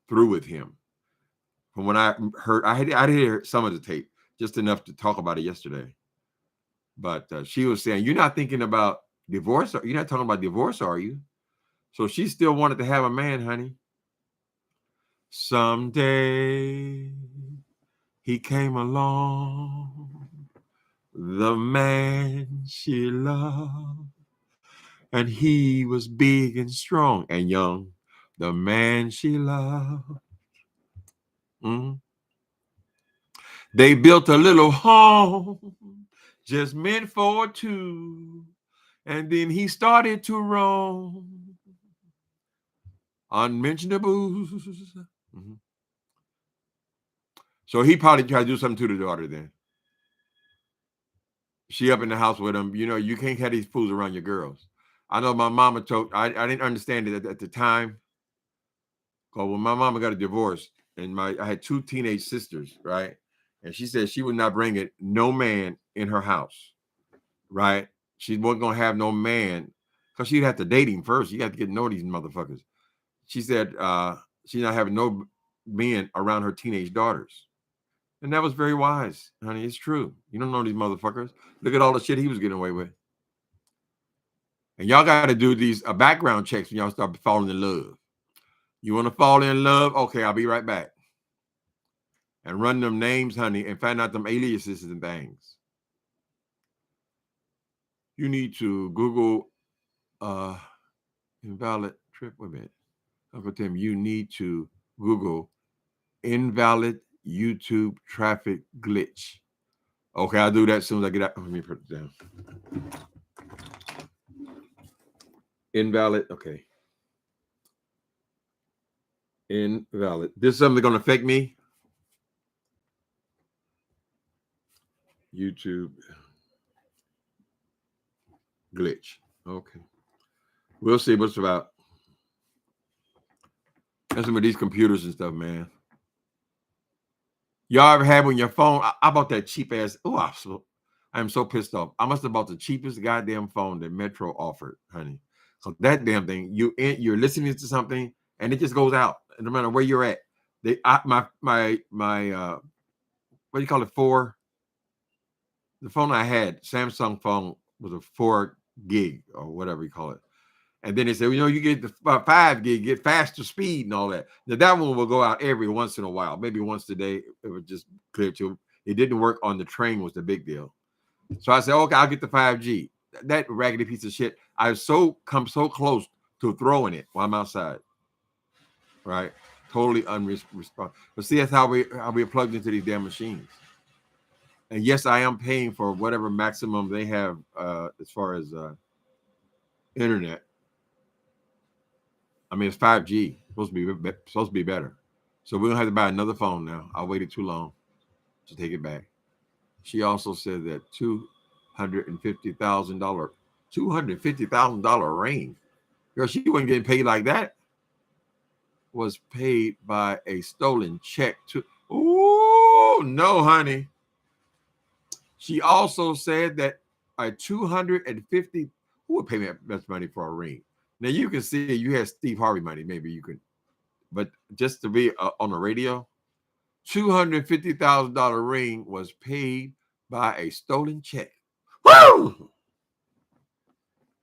through with him. From when I heard, I did hear some of the tape, just enough to talk about it yesterday. But she was saying, "You're not thinking about divorce. You're not talking about divorce, are you?" So she still wanted to have a man, honey. Someday he came along, the man she loved, and he was big and strong and young, the man she loved. Mm-hmm. They built a little home just meant for two, and then he started to roam. Unmentionables. Mm-hmm. So he probably tried to do something to the daughter then. She up in the house with him. You know, you can't have these fools around your girls. I know my mama told, I didn't understand it at the time. Because when my mama got a divorce, and I had two teenage sisters, right? And she said she would not bring it, no man in her house, right? She wasn't going to have no man, because she'd have to date him first. You have to get to know these motherfuckers. She said she's not having no men around her teenage daughters. And that was very wise, honey. It's true. You don't know these motherfuckers. Look at all the shit he was getting away with. And y'all got to do these background checks when y'all start falling in love. You want to fall in love? Okay, I'll be right back. And run them names, honey, and find out them aliases and things. You need to Google invalid trip. Wait a minute. Uncle Tim, you need to Google invalid YouTube traffic glitch. Okay, I'll do that as soon as I get out. Let me put it down. Invalid. Okay. Invalid. This is something going to affect me. YouTube glitch. Okay. We'll see what's about. That's some of these computers and stuff, man. Y'all ever had on your phone? I bought that cheap ass. Oh, I'm so pissed off. I must have bought the cheapest goddamn phone that Metro offered, honey. So that damn thing, you're listening to something and it just goes out. No matter where you're at. My what do you call it? The phone I had, Samsung phone, was a 4 gig or whatever you call it. And then they say, you get the 5 gig, get faster speed and all that. Now that one will go out every once in a while, maybe once a day. It would just clear to. It didn't work on the train was the big deal. So I said, okay, I'll get the 5G. That raggedy piece of shit. I've come so close to throwing it while I'm outside. Right? Totally unresponsive. But see, that's how we are plugged into these damn machines. And yes, I am paying for whatever maximum they have as far as internet. I mean, it's 5G. Supposed to be better. So we don't have to buy another phone now. I waited too long to take it back. She also said that $250,000 ring. Girl, she wasn't getting paid like that. Was paid by a stolen check to. Ooh, no, honey. She also said that a 250. Who would pay me that much money for a ring? Now you can see you had Steve Harvey money. Maybe you could, but just to be on the radio, $250,000 ring was paid by a stolen check. Woo!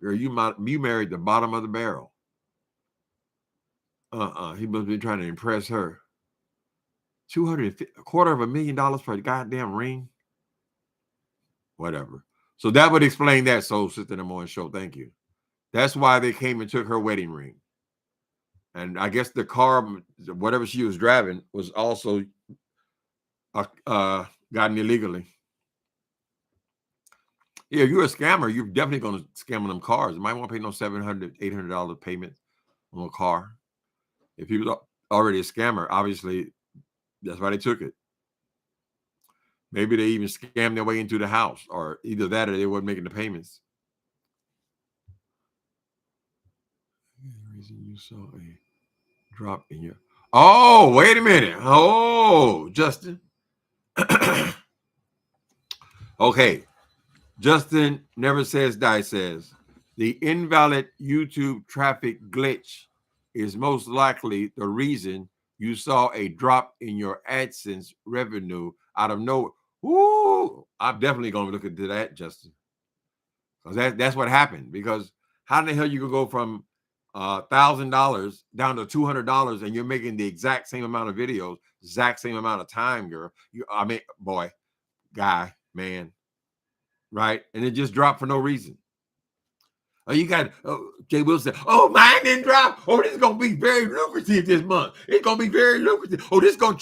Girl, you married the bottom of the barrel. He must be trying to impress her. $250,000 for a goddamn ring. Whatever. So that would explain that, Soul Sister in the Morning Show. Thank you. That's why they came and took her wedding ring. And I guess the car, whatever she was driving, was also gotten illegally. Yeah, if you're a scammer, you're definitely going to scam on them cars. You might want to pay no $700, $800 payment on a car. If he was already a scammer, obviously, that's why they took it. Maybe they even scammed their way into the house, or either that or they weren't making the payments. The reason you saw a drop in your... Oh, wait a minute. Oh, Justin. Okay. Justin Never Says Die says, the invalid YouTube traffic glitch is most likely the reason you saw a drop in your AdSense revenue out of nowhere. Ooh, I'm definitely going to look into that, Justin. Because that's what happened. Because how in the hell you could go from $1,000 down to $200 and you're making the exact same amount of videos, exact same amount of time, girl. Boy, guy, man. Right? And it just dropped for no reason. Oh, you got Jay Wilson. Oh, mine didn't drop. Oh, this is gonna be very lucrative this month. It's gonna be very lucrative. Oh, this gonna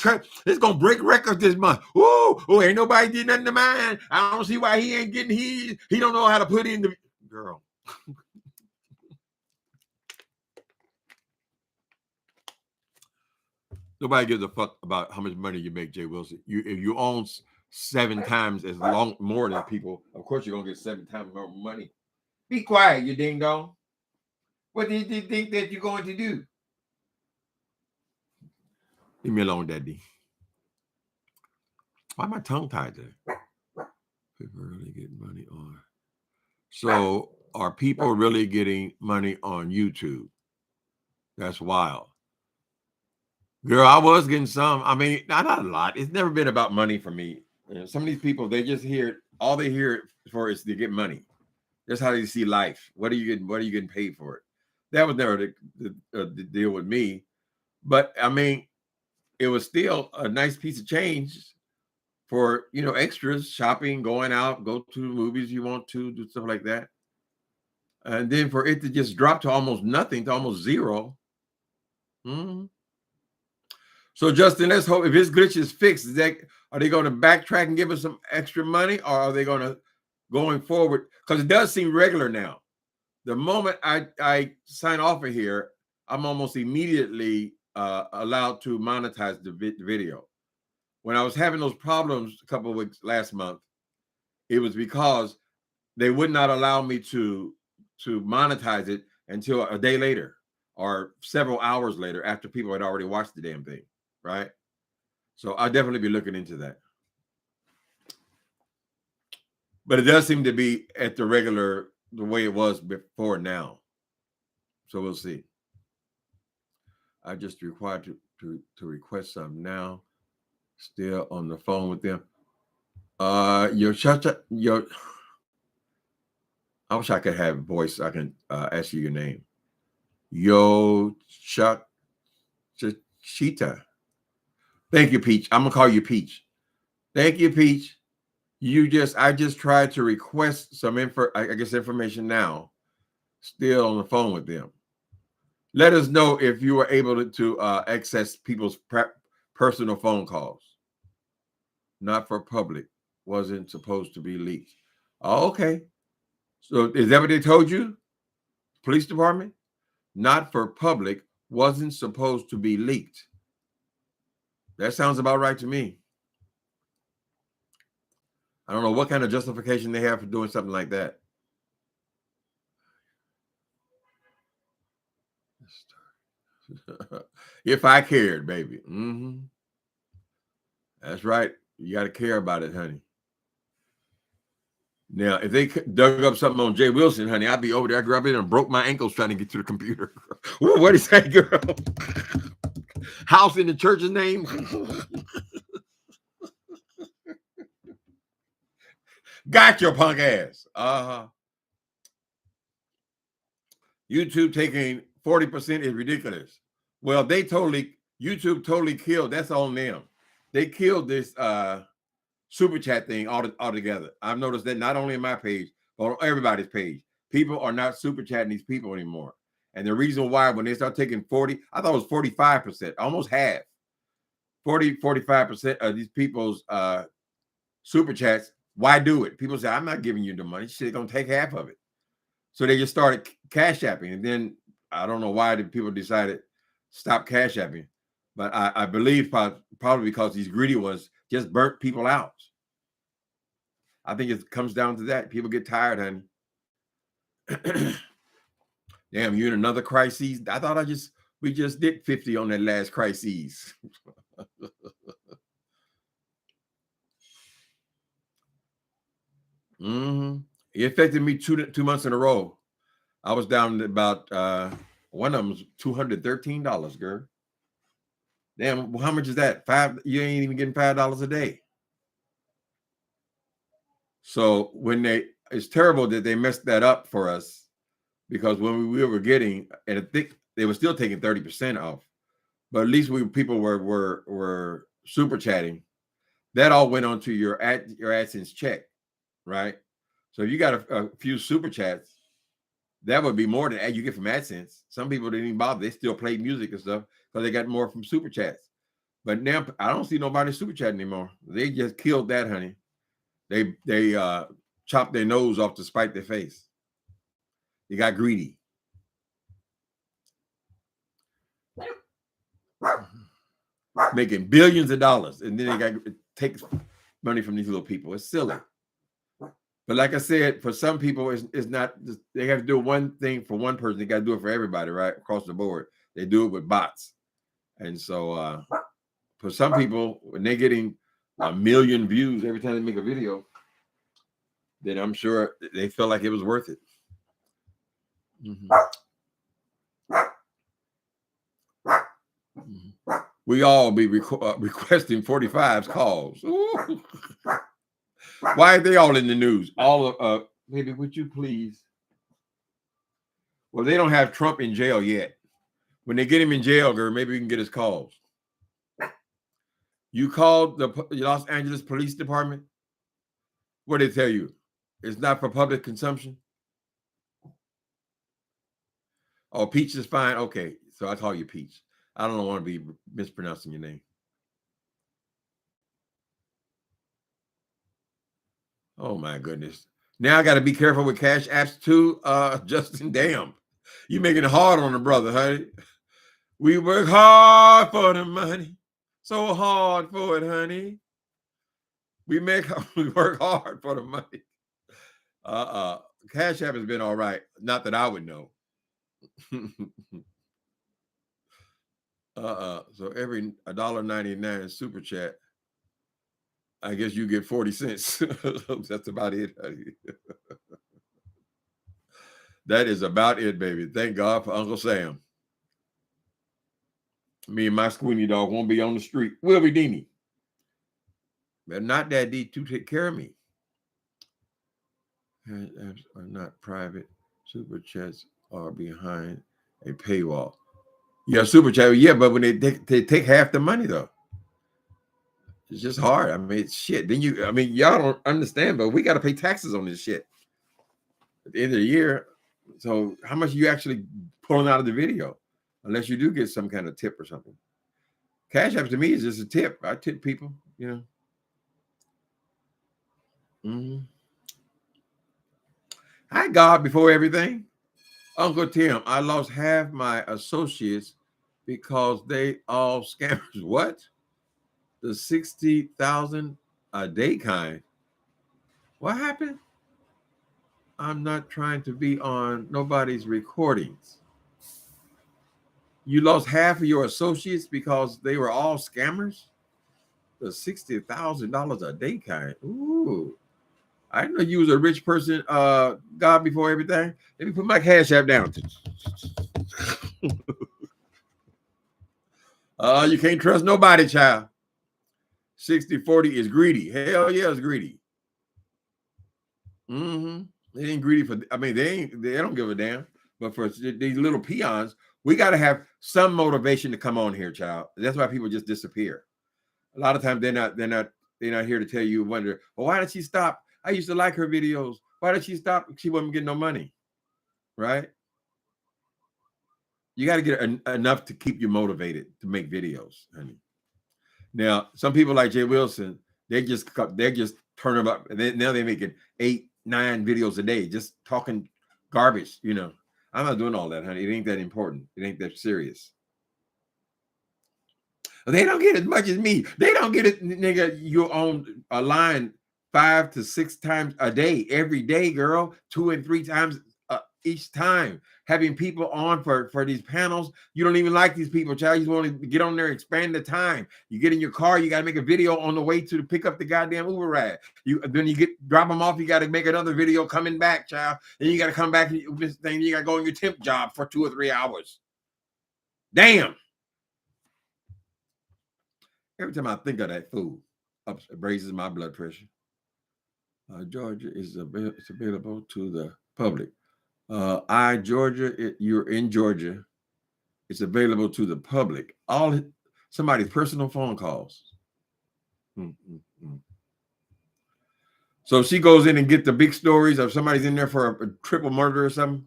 break records this month. Oh, ain't nobody did nothing to mine. I don't see why he ain't getting his. He don't know how to put in the girl. Nobody gives a fuck about how much money you make, Jay Wilson. If you own 7 times as long more than people, of course you're gonna get 7 times more money. Be quiet, you ding dong. What do you think that you're going to do? Leave me alone, Daddy. Why am I tongue tied there? People really getting money on. So are people really getting money on YouTube? That's wild. Girl, I was getting some. I mean, not a lot. It's never been about money for me. Some of these people, they just hear all they hear for is to get money. That's how they see life. What are you getting paid for it? That was never the deal with me. But I mean, it was still a nice piece of change for extras, shopping, going out, go to the movies you want to, do stuff like that. And then for it to just drop to almost nothing, to almost zero. So Justin, let's hope if this glitch is fixed, are they going to backtrack and give us some extra money, or are they going to going forward? Because it does seem regular now. The moment I sign off of here, I'm almost immediately allowed to monetize the video. When I was having those problems a couple of weeks last month, it was because they would not allow me to monetize it until a day later or several hours later after people had already watched the damn thing, right? So I'll definitely be looking into that. But it does seem to be at the way it was before now. So we'll see. I just required to request some now. Still on the phone with them. I wish I could have voice. I can ask you your name. Yo, Chuck, Cheetah. Thank you, Peach. I'm gonna call you Peach. Thank you, Peach. I just tried to request some information now. Still on the phone with them. Let us know if you were able to access people's personal phone calls. Not for public. Wasn't supposed to be leaked. Oh, okay. So is that what they told you? Police department? Not for public. Wasn't supposed to be leaked. That sounds about right to me. I don't know what kind of justification they have for doing something like that. If I cared, baby. That's right. You got to care about it, honey. Now, if they dug up something on Jay Wilson, honey, I'd be over there. I grabbed it and broke my ankles trying to get to the computer. What is that, girl? House in the church's name? Got your punk ass. YouTube taking 40% is ridiculous. Well, YouTube totally killed. That's on them. They killed this super chat thing altogether. I've noticed that not only in my page, but on everybody's page. People are not super chatting these people anymore. And the reason why, when they start taking 40, I thought it was 45%, almost half. 45% of these people's super chats. Why do it? People say, I'm not giving you the money. Shit, gonna take half of it. So they just started cash apping. And then I don't know why the people decided stop cash apping. But I believe probably because these greedy ones just burnt people out. I think it comes down to that. People get tired, honey. Damn, you're in another crisis. I thought we just did 50 on that last crisis. It affected me two months in a row. I was down to about one of them was $213, girl. Damn, well, how much is that? You ain't even getting $5 a day. So it's terrible that they messed that up for us, because when we were getting, and I think they were still taking 30% off, but at least people were super chatting. That all went onto your AdSense check, right? So if you got a few super chats, that would be more than you get from AdSense. Some people didn't even bother. They still played music and stuff because they got more from super chats. But now I don't see nobody super chat anymore. They just killed that, honey. They chopped their nose off to spite their face. They got greedy. Making billions of dollars, and then they got to take money from these little people. It's silly. But like I said, for some people, it's not. They have to do one thing for one person. They got to do it for everybody, right? Across the board. They do it with bots. And so for some people, when they're getting 1 million views every time they make a video, then I'm sure they felt like it was worth it. We all be requesting 45's calls. Ooh. Why are they all in the news? All of maybe would you please? Well, they don't have Trump in jail yet. When they get him in jail, girl, maybe we can get his calls. You called the Los Angeles Police Department? What did they tell you? It's not for public consumption? Oh, Peach is fine. Okay, so I call you Peach. I don't want to be mispronouncing your name. Oh my goodness. Now I got to be careful with cash apps too. Justin, damn. You making it hard on the brother, honey. We work hard for the money. So hard for it, honey. We work hard for the money. Cash app has been all right. Not that I would know. So every $1.99 super chat, I guess you get 40 cents. That's about it, honey. That is about it, baby. Thank God for Uncle Sam. Me and my squeamy dog won't be on the street. We'll be Deanie. But not Daddy to take care of me. Apps are not private. Super chats are behind A paywall. Yeah, super chat. Yeah, but when they take half the money though, it's just hard. I mean, it's shit. Then y'all don't understand, but we got to pay taxes on this shit at the end of the year. So how much are you actually pulling out of the video? Unless you do get some kind of tip or something. Cash App to me is just a tip. I tip people, you know. Hi, God, before everything. Uncle Tim, I lost half my associates because they all scammers. What? The 60,000 a day kind. What happened? I'm not trying to be on nobody's recordings. You lost half of your associates because they were all scammers? The $60,000 a day kind. Ooh. I didn't know you was a rich person, God before everything. Let me put my Cash App down. You can't trust nobody, child. 60-40 is greedy. Hell yeah, it's greedy. They ain't greedy for, I mean, they don't give a damn. But for these little peons, we got to have some motivation to come on here, child. That's why people just disappear. A lot of times they're not here to tell you, wonder, well, why did she stop? I used to like her videos. Why did she stop? She wasn't getting no money, right? You got to get enough to keep you motivated to make videos, honey. Now, some people like Jay Wilson, they're just turning up. Now they're making 8-9 videos a day, just talking garbage. You know, I'm not doing all that, honey. It ain't that important. It ain't that serious. They don't get as much as me. They don't get it, nigga. You own a line 5 to 6 times a day, every day, girl. 2 and 3 times each time. Having people on for these panels. You don't even like these people, child. You just want to get on there, expand the time. You get in your car, you got to make a video on the way to pick up the goddamn Uber ride. Then you drop them off, you got to make another video coming back, child. Then you got to come back and you got to go on your temp job for 2 or 3 hours. Damn. Every time I think of that food, it raises my blood pressure. Georgia is available to the public. Georgia, you're in Georgia. It's available to the public. All somebody's personal phone calls. So she goes in and get the big stories of somebody's in there for a triple murder or something,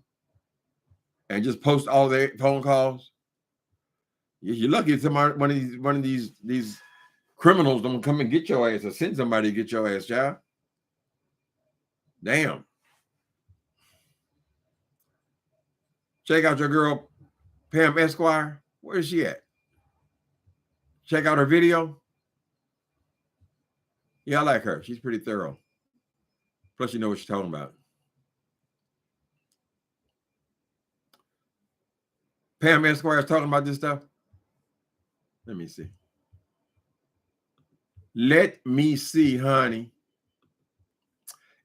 and just post all their phone calls. You're lucky if one of these criminals don't come and get your ass or send somebody to get your ass, child. Damn. Check out your girl, Pam Esquire. Where is she at? Check out her video. Yeah, I like her. She's pretty thorough. Plus, you know what she's talking about. Pam Esquire is talking about this stuff. Let me see. Let me see, honey.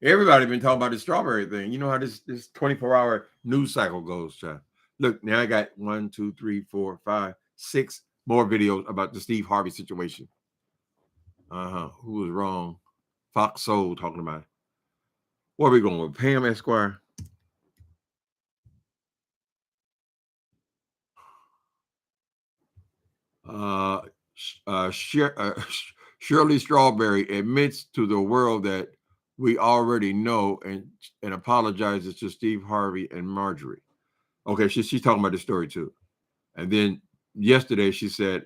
Everybody been talking about the strawberry thing. You know how this 24-hour news cycle goes, child. Look, now I got 1, 2, 3, 4, 5, 6 more videos about the Steve Harvey situation. Who was wrong? Fox Soul talking about it. What are we going with? Pam Esquire. Shirley Strawberry admits to the world that we already know and apologizes to Steve Harvey and Marjorie. Okay, she's talking about the story too. And then yesterday she said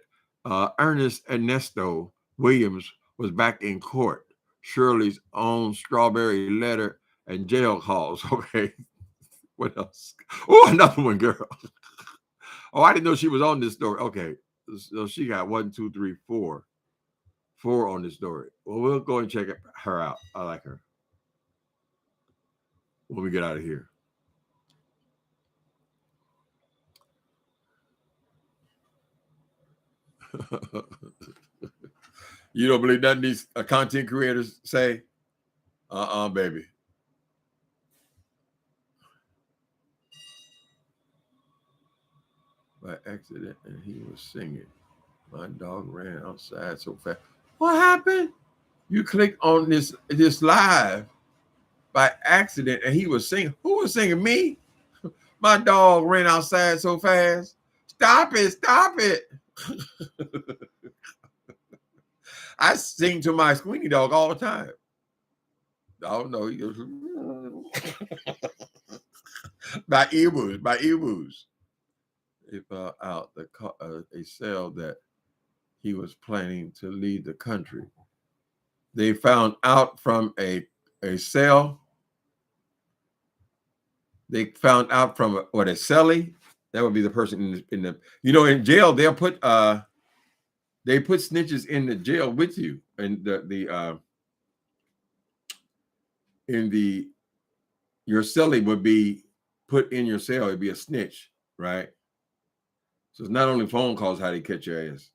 Ernest Ernesto Williams was back in court. Shirley's own strawberry letter and jail calls. Okay, what else? Oh, another one, girl. Oh, I didn't know she was on this story. Okay, so she got 1, 2, 3, 4 on this story. Well, we'll go and check her out. I like her. When we get out of here. You don't believe nothing these content creators say? Baby. By accident, and he was singing. My dog ran outside so fast. What happened? You clicked on this live by accident, and he was singing. Who was singing? Me? My dog ran outside so fast. Stop it, stop it. I sing to my Squeenie dog all the time. I don't know. He goes, by earwoos. They found out a cell that he was planning to leave the country. They found out from a cell. They found out from a cellie. That would be the person in the in jail. They'll put they put snitches in the jail with you, and your cellie would be put in your cell. It'd be a snitch, right? So it's not only phone calls how they catch your ass.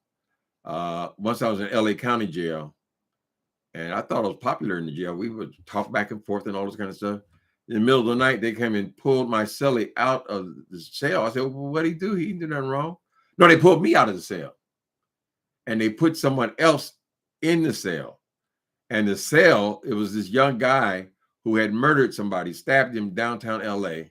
Once I was in LA County jail, and I thought I was popular in the jail. We would talk back and forth and all this kind of stuff. In the middle of the night, they came and pulled my cellie out of the cell. I said, well, what did he do? He didn't do nothing wrong. No, they pulled me out of the cell. And they put someone else in the cell. And the cell, it was this young guy who had murdered somebody, stabbed him downtown LA.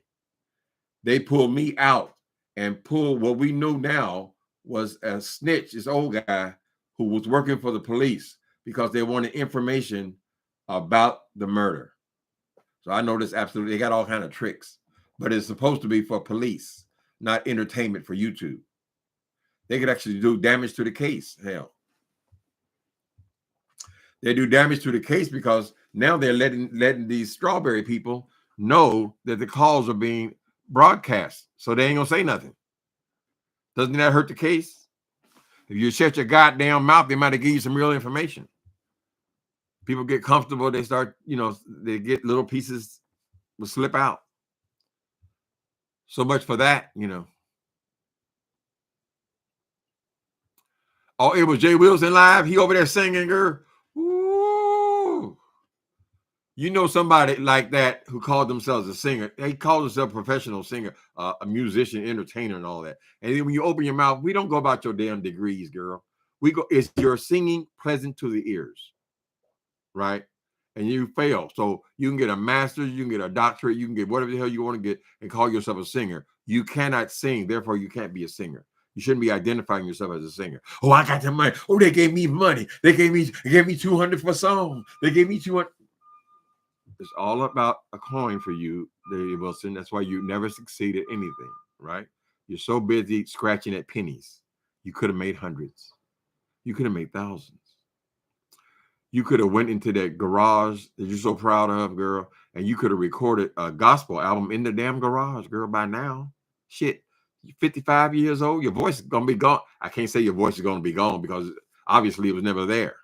They pulled me out and pulled what we knew now was a snitch, this old guy who was working for the police because they wanted information about the murder. So I know this absolutely, they got all kind of tricks, but it's supposed to be for police, not entertainment for YouTube. They could actually do damage to the case. Hell, they do damage to the case because now they're letting these strawberry people know that the calls are being broadcast, so they ain't gonna say nothing. Doesn't that hurt the case? If you shut your goddamn mouth, they might have given you some real information. People get comfortable. They start, they get little pieces will slip out. So much for that, Oh, it was Jay Wilson live. He over there singing, girl. Ooh. Somebody like that who called themselves a singer. They call themselves a professional singer, a musician, entertainer, and all that. And then when you open your mouth, we don't go about your damn degrees, girl. We go, is your singing pleasant to the ears? Right? And you fail. So you can get a master's, you can get a doctorate, you can get whatever the hell you want to get and call yourself a singer. You cannot sing, therefore you can't be a singer. You shouldn't be identifying yourself as a singer. Oh, I got the money. Oh, they gave me money. They gave me $200 for a song. They gave me $200. It's all about a coin for you, David Wilson. That's why you never succeed at anything, right? You're so busy scratching at pennies. You could have made hundreds. You could have made thousands. You could have went into that garage that you're so proud of, girl, and you could have recorded a gospel album in the damn garage, girl, by now. Shit, you're 55 years old, your voice is going to be gone. I can't say your voice is going to be gone because obviously it was never there.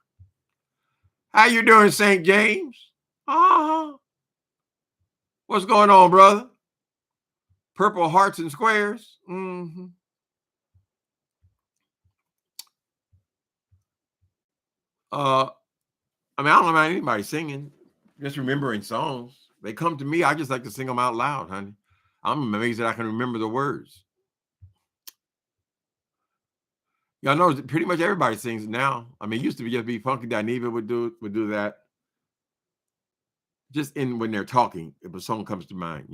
How you doing, St. James? What's going on, brother? Purple hearts and squares? Mm-hmm. I don't know about anybody singing, just remembering songs. They come to me, I just like to sing them out loud, honey. I'm amazed that I can remember the words. Y'all know pretty much everybody sings now. I mean, it used to just be Funky Dineva would do that. Just when they're talking, if a song comes to mind,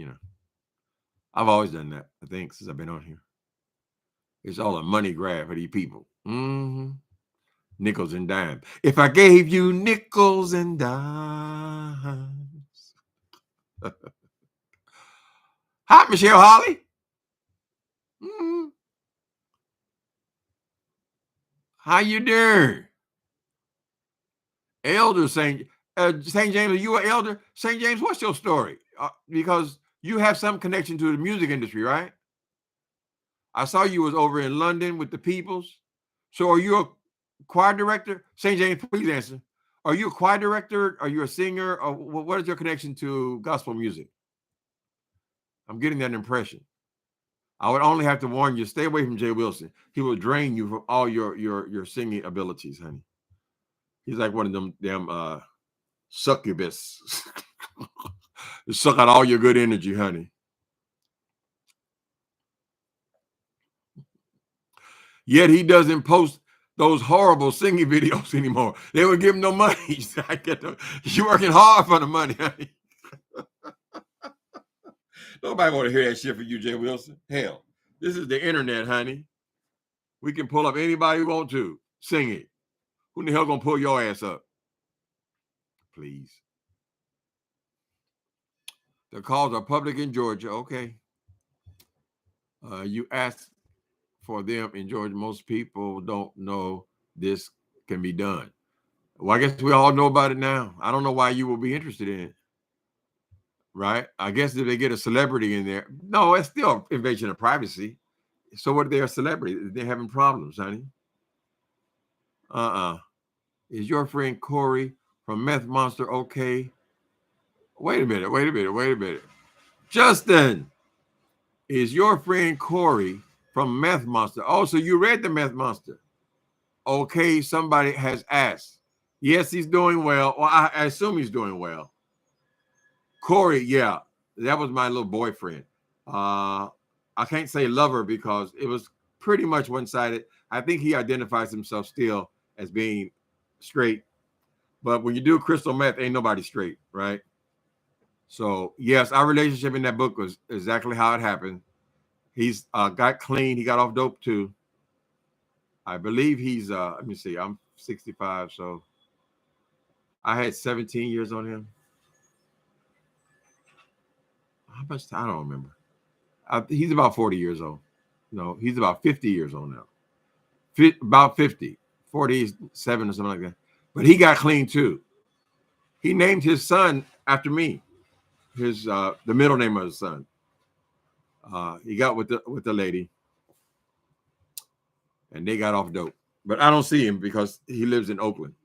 I've always done that, I think, since I've been on here. It's all a money grab for these people. Mm-hmm. Nickels and dimes. If I gave you nickels and dimes. Hi, Michelle Holly. Mm-hmm. How you doing? Elder St. James, are you an elder? St. James, what's your story? Because you have some connection to the music industry, right? I saw you was over in London with the Peoples. So are you a choir director? St. James, please answer. Are you a choir director? Are you a singer? Or what is your connection to gospel music? I'm getting that impression. I would only have to warn you, stay away from Jay Wilson. He will drain you from all your singing abilities, honey. He's like one of them damn succubus. Suck out all your good energy, honey. Yet he doesn't post those horrible singing videos anymore. They would give him no money. You're working hard for the money, honey. Nobody want to hear that shit from you, Jay Wilson. Hell, this is the internet, honey. We can pull up anybody we want to. Sing it. Who in the hell gonna pull your ass up? Please. The calls are public in Georgia. Okay. You asked for them in Georgia. Most people don't know this can be done. Well, I guess we all know about it now. I don't know why you will be interested in it. Right? I guess if they get a celebrity in there, no, it's still invasion of privacy. So what if they're a celebrity? They're having problems, honey. Is your friend Corey from Meth Monster okay? Wait a minute. Justin, is your friend Corey from Meth Monster? Oh, so you read the Meth Monster. Okay, somebody has asked. Yes, he's doing well. Well, I assume he's doing well. Corey, yeah, that was my little boyfriend. I can't say lover because it was pretty much one-sided. I think he identifies himself still as being straight. But when you do crystal meth, ain't nobody straight, right? So, yes, our relationship in that book was exactly how it happened. He's got clean. He got off dope, too. I believe he's, let me see, I'm 65, so I had 17 years on him. How much time? I don't remember. He's about 40 years old. No, he's about 50 years old now. About 50, 47 or something like that. But he got clean, too. He named his son after me. His the middle name of his son. He got with the lady, and they got off dope. But I don't see him because he lives in Oakland.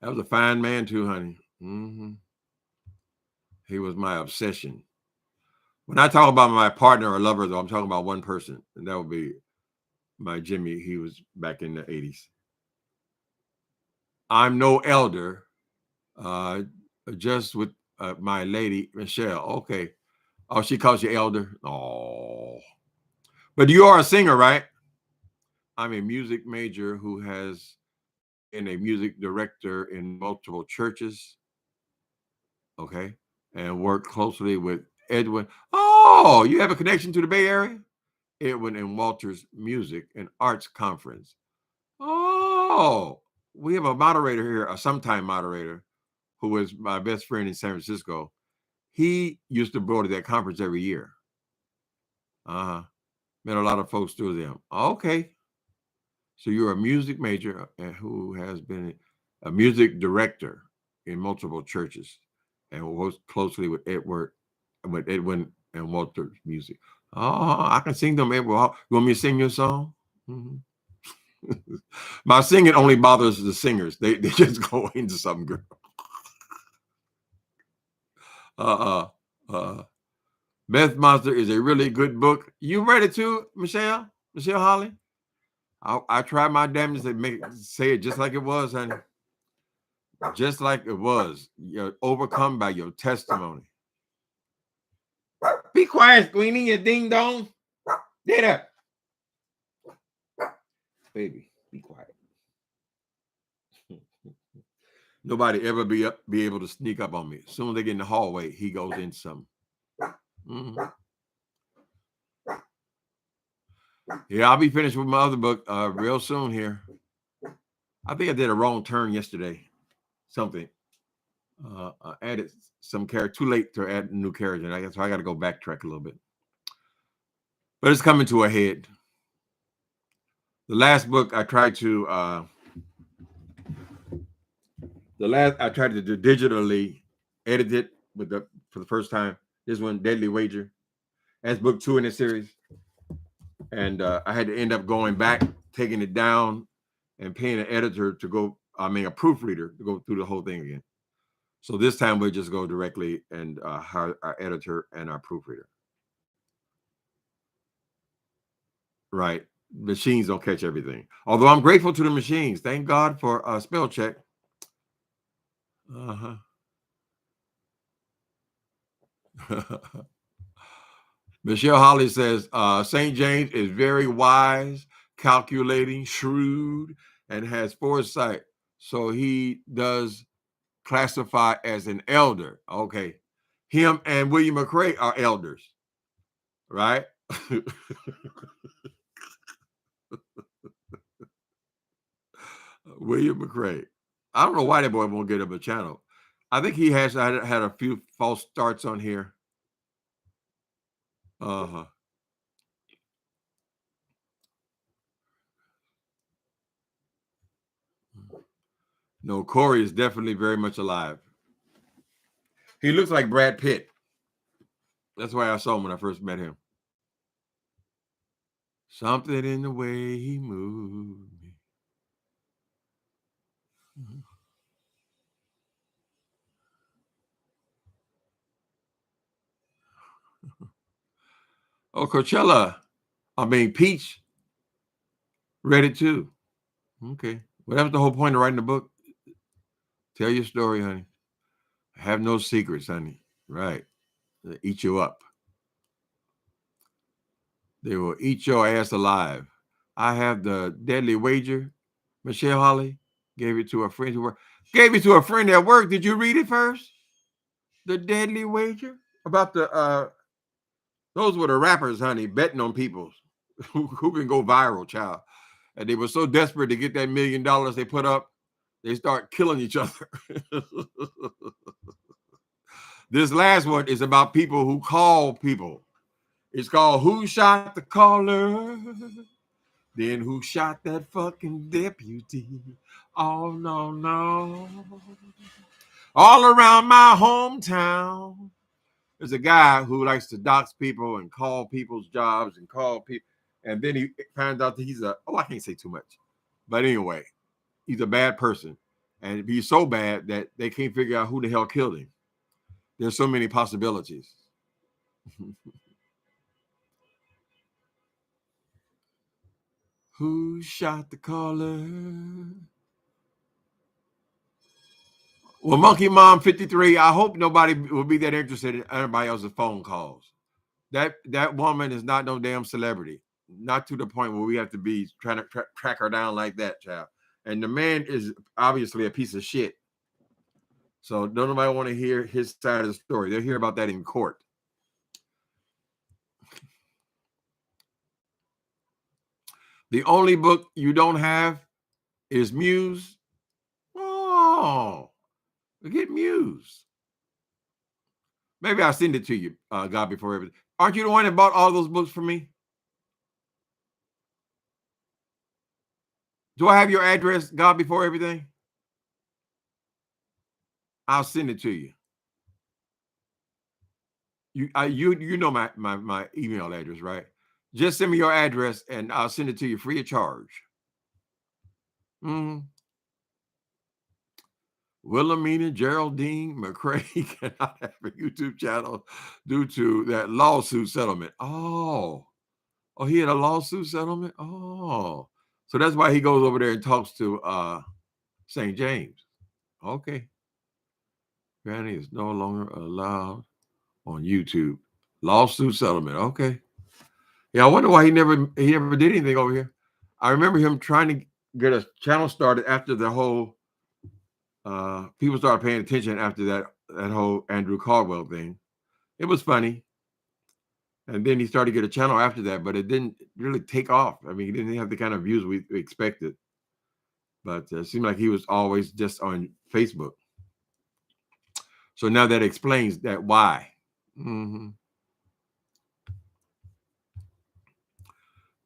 That was a fine man too, honey. Mm-hmm. He was my obsession. When I talk about my partner or lover, though, I'm talking about one person, and that would be my Jimmy. He was back in the 80s. I'm no elder, just with my lady, Michelle. Okay. Oh, she calls you elder? Oh. But you are a singer, right? I'm a music major who has been a music director in multiple churches. Okay. And worked closely with Edwin. Oh, you have a connection to the Bay Area? Edwin and Walter's Music and Arts Conference. Oh, we have a moderator here, a sometime moderator, who is my best friend in San Francisco. He used to go to that conference every year. Met a lot of folks through them. Okay. So you're a music major who has been a music director in multiple churches and works closely with Edwin and Walter's Music. Oh, I can sing them, Edward. You want me to sing your song? Mm-hmm. My singing only bothers the singers. They just go into something good. Meth Monster is a really good book. You read it too, Michelle Holly? I tried my damnedest to say it just like it was, honey. Just like it was. You're overcome by your testimony. Be quiet, Queenie, you ding dong. Get up. Baby, be quiet. Nobody ever be able to sneak up on me. As soon as they get in the hallway, he goes into something. Mm-hmm. Yeah, I'll be finished with my other book real soon here. I think I did a wrong turn yesterday. Something. I added some character. Too late to add new character. And I guess so I got to go backtrack a little bit. But it's coming to a head. The last book I tried to do digitally edit it for the first time. This one, Deadly Wager. That's book 2 in this series. And I had to end up going back, taking it down, and paying an editor a proofreader to go through the whole thing again. So this time we'll just go directly and hire our editor and our proofreader. Right. Machines don't catch everything. Although I'm grateful to the machines. Thank God for spell check. Michelle Holly says, St. James is very wise, calculating, shrewd, and has foresight. So he does classified as an elder. Okay. Him and William McRae are elders, right? William McRae. I don't know why that boy won't get up a channel. I think he has had a few false starts on here. Uh-huh. No, Corey is definitely very much alive. He looks like Brad Pitt. That's why I saw him when I first met him. Something in the way he moved me. Oh, Coachella. I mean, Peach read it too. Okay. Well, that was the whole point of writing the book. Tell your story, honey. Have no secrets, honey. Right. They eat you up. They will eat your ass alive. I have the deadly wager. Michelle Holly gave it to a friend who worked. Gave it to a friend at work. Did you read it first? The deadly wager? About the those were the rappers, honey, betting on people who can go viral, child. And they were so desperate to get that $1 million they put up, they start killing each other. This last one is about people who call people. It's called Who Shot the Caller? Then who shot that fucking deputy? Oh, no, no. All around my hometown, there's a guy who likes to dox people and call people's jobs and call people. And then he finds out that he's I can't say too much. But anyway, he's a bad person. And he's so bad that they can't figure out who the hell killed him. There's so many possibilities. Who shot the caller? Well, Monkey Mom 53, I hope nobody will be that interested in anybody else's phone calls. That woman is not no damn celebrity. Not to the point where we have to be trying to track her down like that, child. And the man is obviously a piece of shit. So don't nobody want to hear his side of the story. They'll hear about that in court. The only book you don't have is Muse. Oh, get Muse. Maybe I'll send it to you, God Before Everything. Aren't you the one that bought all those books for me? Do I have your address, God Before Everything? I'll send it to you. You know my email address, right? Just send me your address and I'll send it to you free of charge. Wilhelmina Geraldine McRae cannot have a YouTube channel due to that lawsuit settlement. Oh, he had a lawsuit settlement? Oh, so that's why he goes over there and talks to St. James. Okay. Granny is no longer allowed on YouTube. Lawsuit settlement. Okay. Yeah, I wonder why he never did anything over here. I remember him trying to get a channel started after the whole people started paying attention after that whole Andrew Caldwell thing. It was funny. And then he started to get a channel after that, but it didn't really take off. I mean, he didn't have the kind of views we expected. But it seemed like he was always just on Facebook. So now that explains that why.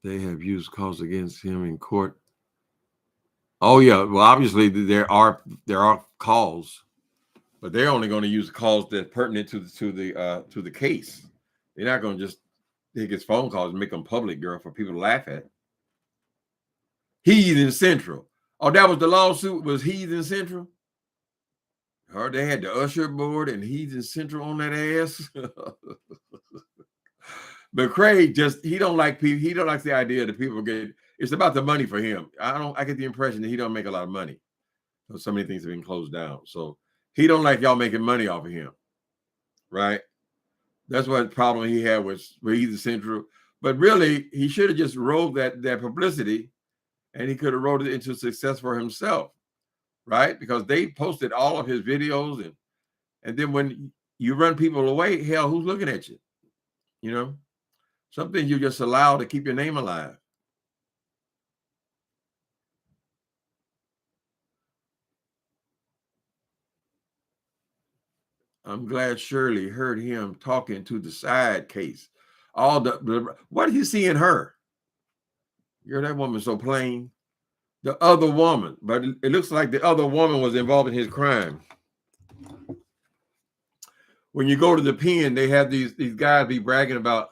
They have used calls against him in court. Oh yeah, well obviously there are calls, but they're only going to use calls that are pertinent to the case. They're not going to just take his phone calls and make them public, girl, for people to laugh at. Heathen Central. Oh, that was the lawsuit. Was Heathen Central? Or they had the Usher board and Heathen Central on that ass. But Craig he don't like people. He don't like the idea that people get. It's about the money for him. I get the impression that he don't make a lot of money. So many things have been closed down. So he don't like y'all making money off of him. Right? That's what problem he had with Heathen Central. But really, he should have just rolled that publicity and he could have rolled it into success for himself. right? Because they posted all of his videos, and then when you run people away, hell, who's looking at you? You know, some things you just allow to keep your name alive. I'm glad Shirley heard him talking to the side case. All the what did he see in her? You're that woman so plain. The other woman, but it looks like the other woman was involved in his crime. When you go to the pen, they have these guys be bragging about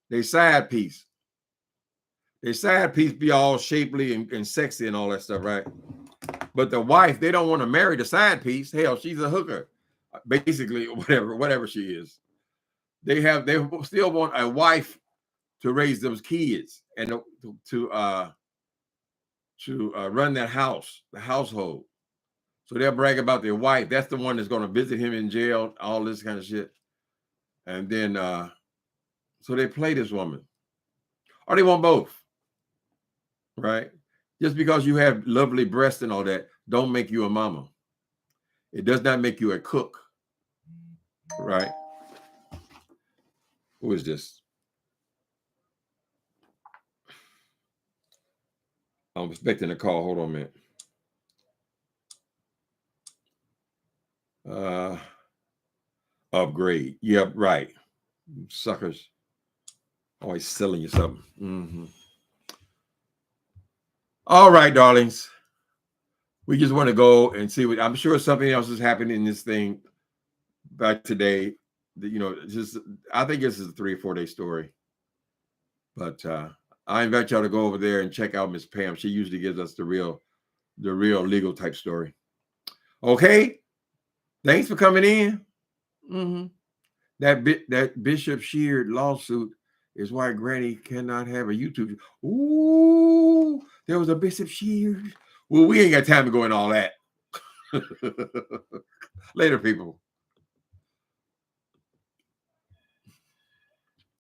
their side piece. Their side piece be all shapely and sexy and all that stuff, right? But the wife, they don't want to marry the side piece. Hell, she's a hooker, basically, whatever she is. They still want a wife to raise those kids and to run that house, the household. So they'll brag about their wife. That's the one that's going to visit him in jail, all this kind of shit. And then, so they play this woman. Or they want both, right? Just because you have lovely breasts and all that, don't make you a mama. It does not make you a cook, right? Who is this? I'm expecting a call. Hold on a minute. Upgrade. Yep, right. Suckers. Always selling you something. Mm-hmm. All right, darlings. We just want to go and see what I'm sure something else is happening in this thing by today. You know, just I think this is a 3 or 4 day story. But I invite y'all to go over there and check out Miss Pam. She usually gives us the real legal type story. Okay. Thanks for coming in. Mm-hmm. That Bishop Sheard lawsuit is why Granny cannot have a YouTube. Ooh, there was a Bishop Sheard. Well, we ain't got time to go in all that. Later, people.